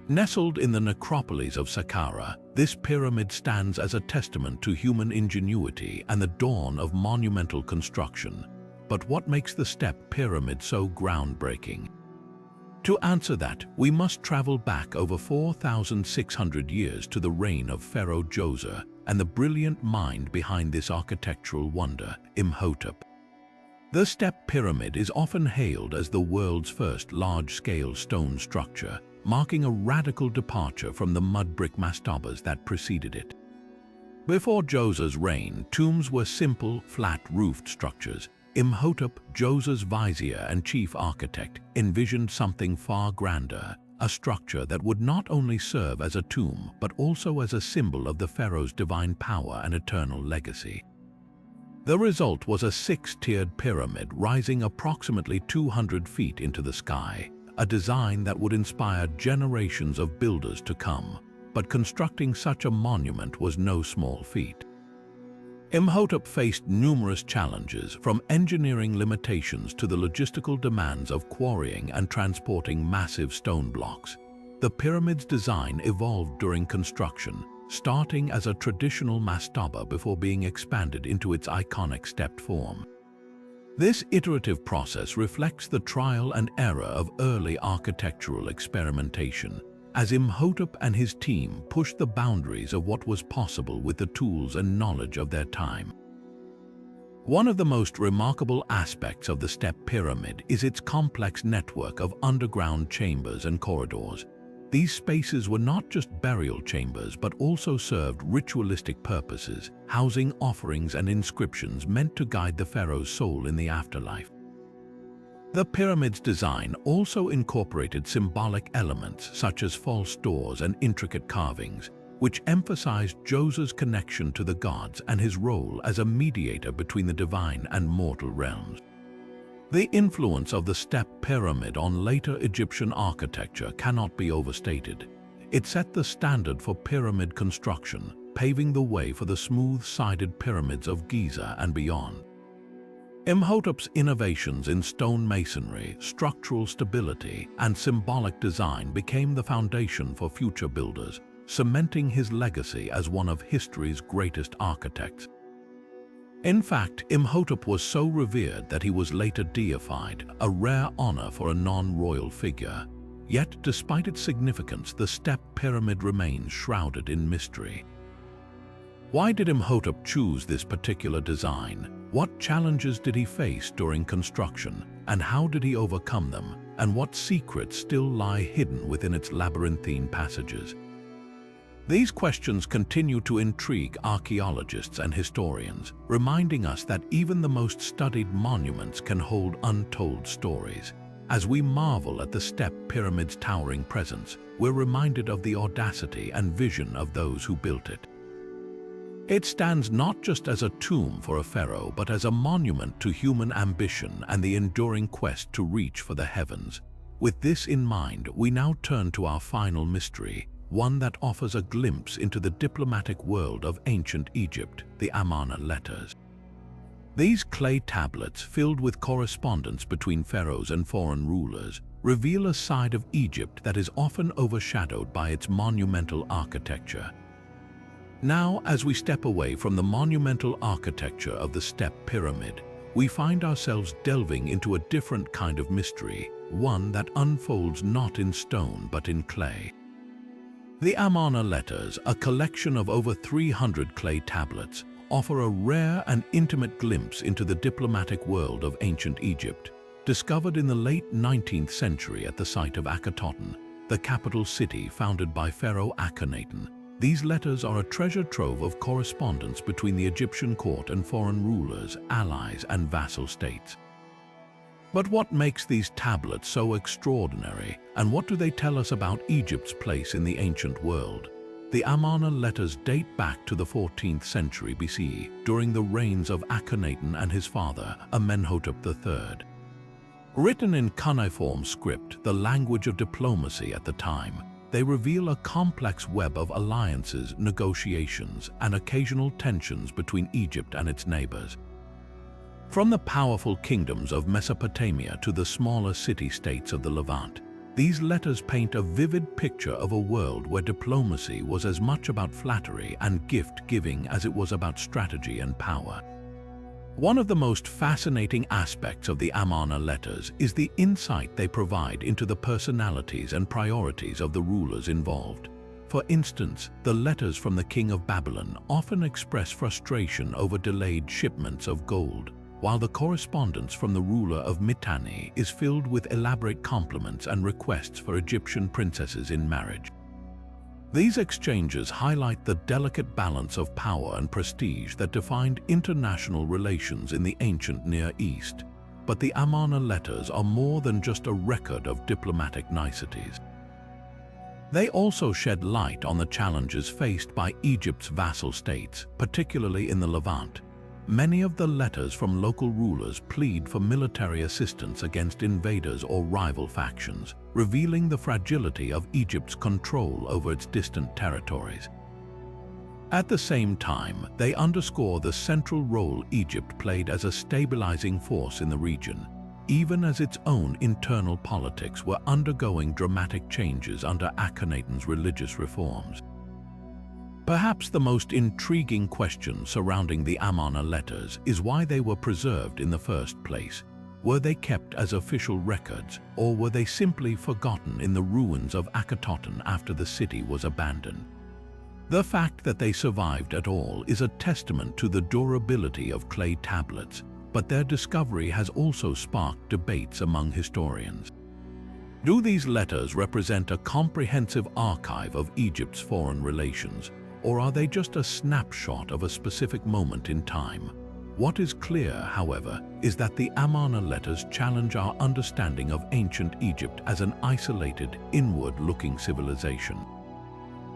Nestled in the necropolis of Saqqara, this pyramid stands as a testament to human ingenuity and the dawn of monumental construction. But what makes the Step Pyramid so groundbreaking? To answer that, we must travel back over 4,600 years to the reign of Pharaoh Giza and the brilliant mind behind this architectural wonder, Imhotep. The Step Pyramid is often hailed as the world's first large-scale stone structure, marking a radical departure from the mud brick mastabas that preceded it. Before Giza's reign, tombs were simple, flat-roofed structures. Imhotep, Giza's vizier and chief architect, envisioned something far grander, a structure that would not only serve as a tomb but also as a symbol of the pharaoh's divine power and eternal legacy. The result was a six-tiered pyramid rising approximately 200 feet into the sky, a design that would inspire generations of builders to come, but constructing such a monument was no small feat. Imhotep faced numerous challenges, from engineering limitations to the logistical demands of quarrying and transporting massive stone blocks. The pyramid's design evolved during construction, starting as a traditional mastaba before being expanded into its iconic stepped form. This iterative process reflects the trial and error of early architectural experimentation, as Imhotep and his team pushed the boundaries of what was possible with the tools and knowledge of their time. One of the most remarkable aspects of the Step Pyramid is its complex network of underground chambers and corridors. These spaces were not just burial chambers but also served ritualistic purposes, housing offerings and inscriptions meant to guide the pharaoh's soul in the afterlife. The pyramid's design also incorporated symbolic elements such as false doors and intricate carvings, which emphasized Giza's connection to the gods and his role as a mediator between the divine and mortal realms. The influence of the Step Pyramid on later Egyptian architecture cannot be overstated. It set the standard for pyramid construction, paving the way for the smooth-sided pyramids of Giza and beyond. Imhotep's innovations in stone masonry, structural stability, and symbolic design became the foundation for future builders, cementing his legacy as one of history's greatest architects. In fact, Imhotep was so revered that he was later deified, a rare honor for a non-royal figure. Yet, despite its significance, the Step Pyramid remains shrouded in mystery. Why did Imhotep choose this particular design? What challenges did he face during construction? And how did he overcome them? And what secrets still lie hidden within its labyrinthine passages? These questions continue to intrigue archaeologists and historians, reminding us that even the most studied monuments can hold untold stories. As we marvel at the Step Pyramid's towering presence, we're reminded of the audacity and vision of those who built it. It stands not just as a tomb for a pharaoh, but as a monument to human ambition and the enduring quest to reach for the heavens. With this in mind, we now turn to our final mystery, one that offers a glimpse into the diplomatic world of ancient Egypt, the Amarna letters. These clay tablets, filled with correspondence between pharaohs and foreign rulers, reveal a side of Egypt that is often overshadowed by its monumental architecture. Now, as we step away from the monumental architecture of the Step Pyramid, we find ourselves delving into a different kind of mystery, one that unfolds not in stone but in clay. The Amarna letters, a collection of over 300 clay tablets, offer a rare and intimate glimpse into the diplomatic world of ancient Egypt. Discovered in the late 19th century at the site of Akhenaten, the capital city founded by Pharaoh Akhenaten, these letters are a treasure trove of correspondence between the Egyptian court and foreign rulers, allies, and vassal states. But what makes these tablets so extraordinary, and what do they tell us about Egypt's place in the ancient world? The Amarna letters date back to the 14th century BCE, during the reigns of Akhenaten and his father, Amenhotep III. Written in cuneiform script, the language of diplomacy at the time, they reveal a complex web of alliances, negotiations, and occasional tensions between Egypt and its neighbors. From the powerful kingdoms of Mesopotamia to the smaller city-states of the Levant, these letters paint a vivid picture of a world where diplomacy was as much about flattery and gift-giving as it was about strategy and power. One of the most fascinating aspects of the Amarna letters is the insight they provide into the personalities and priorities of the rulers involved. For instance, the letters from the king of Babylon often express frustration over delayed shipments of gold, while the correspondence from the ruler of Mitanni is filled with elaborate compliments and requests for Egyptian princesses in marriage. These exchanges highlight the delicate balance of power and prestige that defined international relations in the ancient Near East. But the Amarna letters are more than just a record of diplomatic niceties. They also shed light on the challenges faced by Egypt's vassal states, particularly in the Levant. Many of the letters from local rulers plead for military assistance against invaders or rival factions, revealing the fragility of Egypt's control over its distant territories. At the same time, they underscore the central role Egypt played as a stabilizing force in the region, even as its own internal politics were undergoing dramatic changes under Akhenaten's religious reforms. Perhaps the most intriguing question surrounding the Amarna letters is why they were preserved in the first place. Were they kept as official records, or were they simply forgotten in the ruins of Akhenaten after the city was abandoned? The fact that they survived at all is a testament to the durability of clay tablets, but their discovery has also sparked debates among historians. Do these letters represent a comprehensive archive of Egypt's foreign relations, or are they just a snapshot of a specific moment in time? What is clear, however, is that the Amarna letters challenge our understanding of ancient Egypt as an isolated, inward-looking civilization.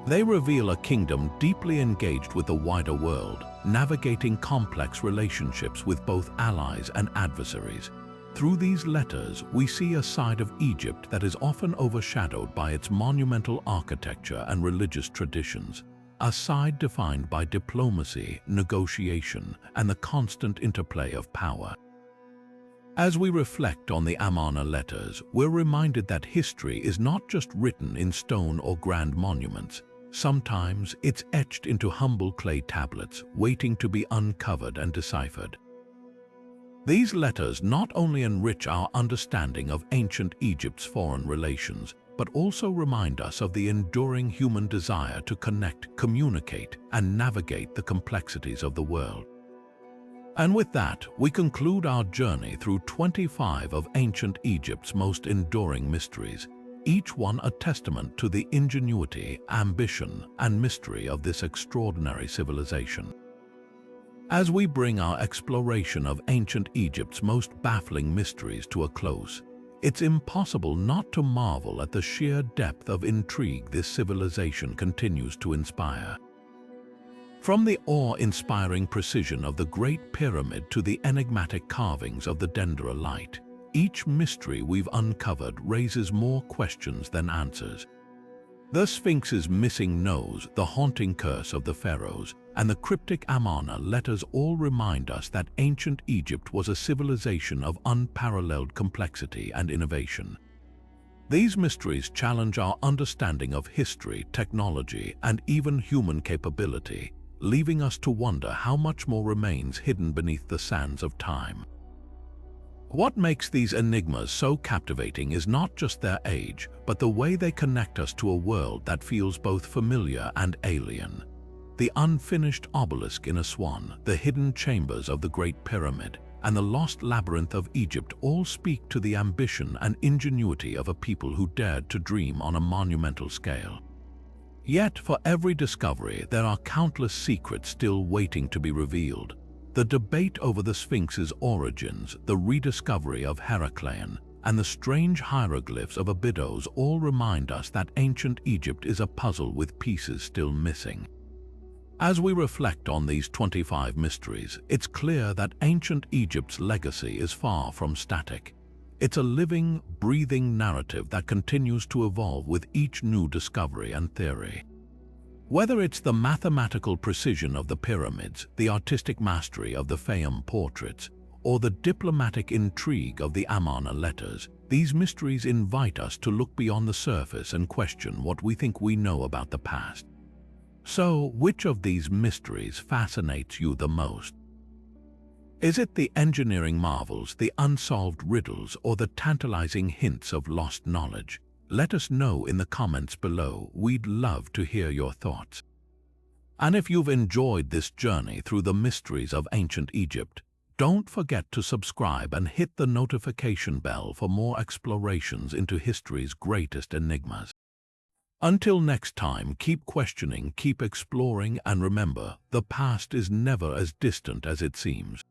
They reveal a kingdom deeply engaged with the wider world, navigating complex relationships with both allies and adversaries. Through these letters, we see a side of Egypt that is often overshadowed by its monumental architecture and religious traditions. A side defined by diplomacy, negotiation, and the constant interplay of power. As we reflect on the Amarna letters, we're reminded that history is not just written in stone or grand monuments. Sometimes it's etched into humble clay tablets, waiting to be uncovered and deciphered. These letters not only enrich our understanding of ancient Egypt's foreign relations, but also remind us of the enduring human desire to connect, communicate, and navigate the complexities of the world. And with that, we conclude our journey through 25 of ancient Egypt's most enduring mysteries, each one a testament to the ingenuity, ambition, and mystery of this extraordinary civilization. As we bring our exploration of ancient Egypt's most baffling mysteries to a close, it's impossible not to marvel at the sheer depth of intrigue this civilization continues to inspire. From the awe-inspiring precision of the Great Pyramid to the enigmatic carvings of the dendrolite, each mystery we've uncovered raises more questions than answers. The Sphinx's missing nose, the haunting curse of the pharaohs, and the cryptic Amarna letters all remind us that ancient Egypt was a civilization of unparalleled complexity and innovation. These mysteries challenge our understanding of history, technology, and even human capability, leaving us to wonder how much more remains hidden beneath the sands of time. What makes these enigmas so captivating is not just their age, but the way they connect us to a world that feels both familiar and alien. The unfinished obelisk in Aswan, the hidden chambers of the Great Pyramid, and the lost labyrinth of Egypt all speak to the ambition and ingenuity of a people who dared to dream on a monumental scale. Yet, for every discovery, there are countless secrets still waiting to be revealed. The debate over the Sphinx's origins, the rediscovery of Heracleon, and the strange hieroglyphs of Abydos all remind us that ancient Egypt is a puzzle with pieces still missing. As we reflect on these 25 mysteries, it's clear that ancient Egypt's legacy is far from static. It's a living, breathing narrative that continues to evolve with each new discovery and theory. Whether it's the mathematical precision of the pyramids, the artistic mastery of the Fayum portraits, or the diplomatic intrigue of the Amarna letters, these mysteries invite us to look beyond the surface and question what we think we know about the past. So, which of these mysteries fascinates you the most? Is it the engineering marvels, the unsolved riddles, or the tantalizing hints of lost knowledge? Let us know in the comments below. We'd love to hear your thoughts. And if you've enjoyed this journey through the mysteries of ancient Egypt, don't forget to subscribe and hit the notification bell for more explorations into history's greatest enigmas. Until next time, keep questioning, keep exploring, and remember, the past is never as distant as it seems.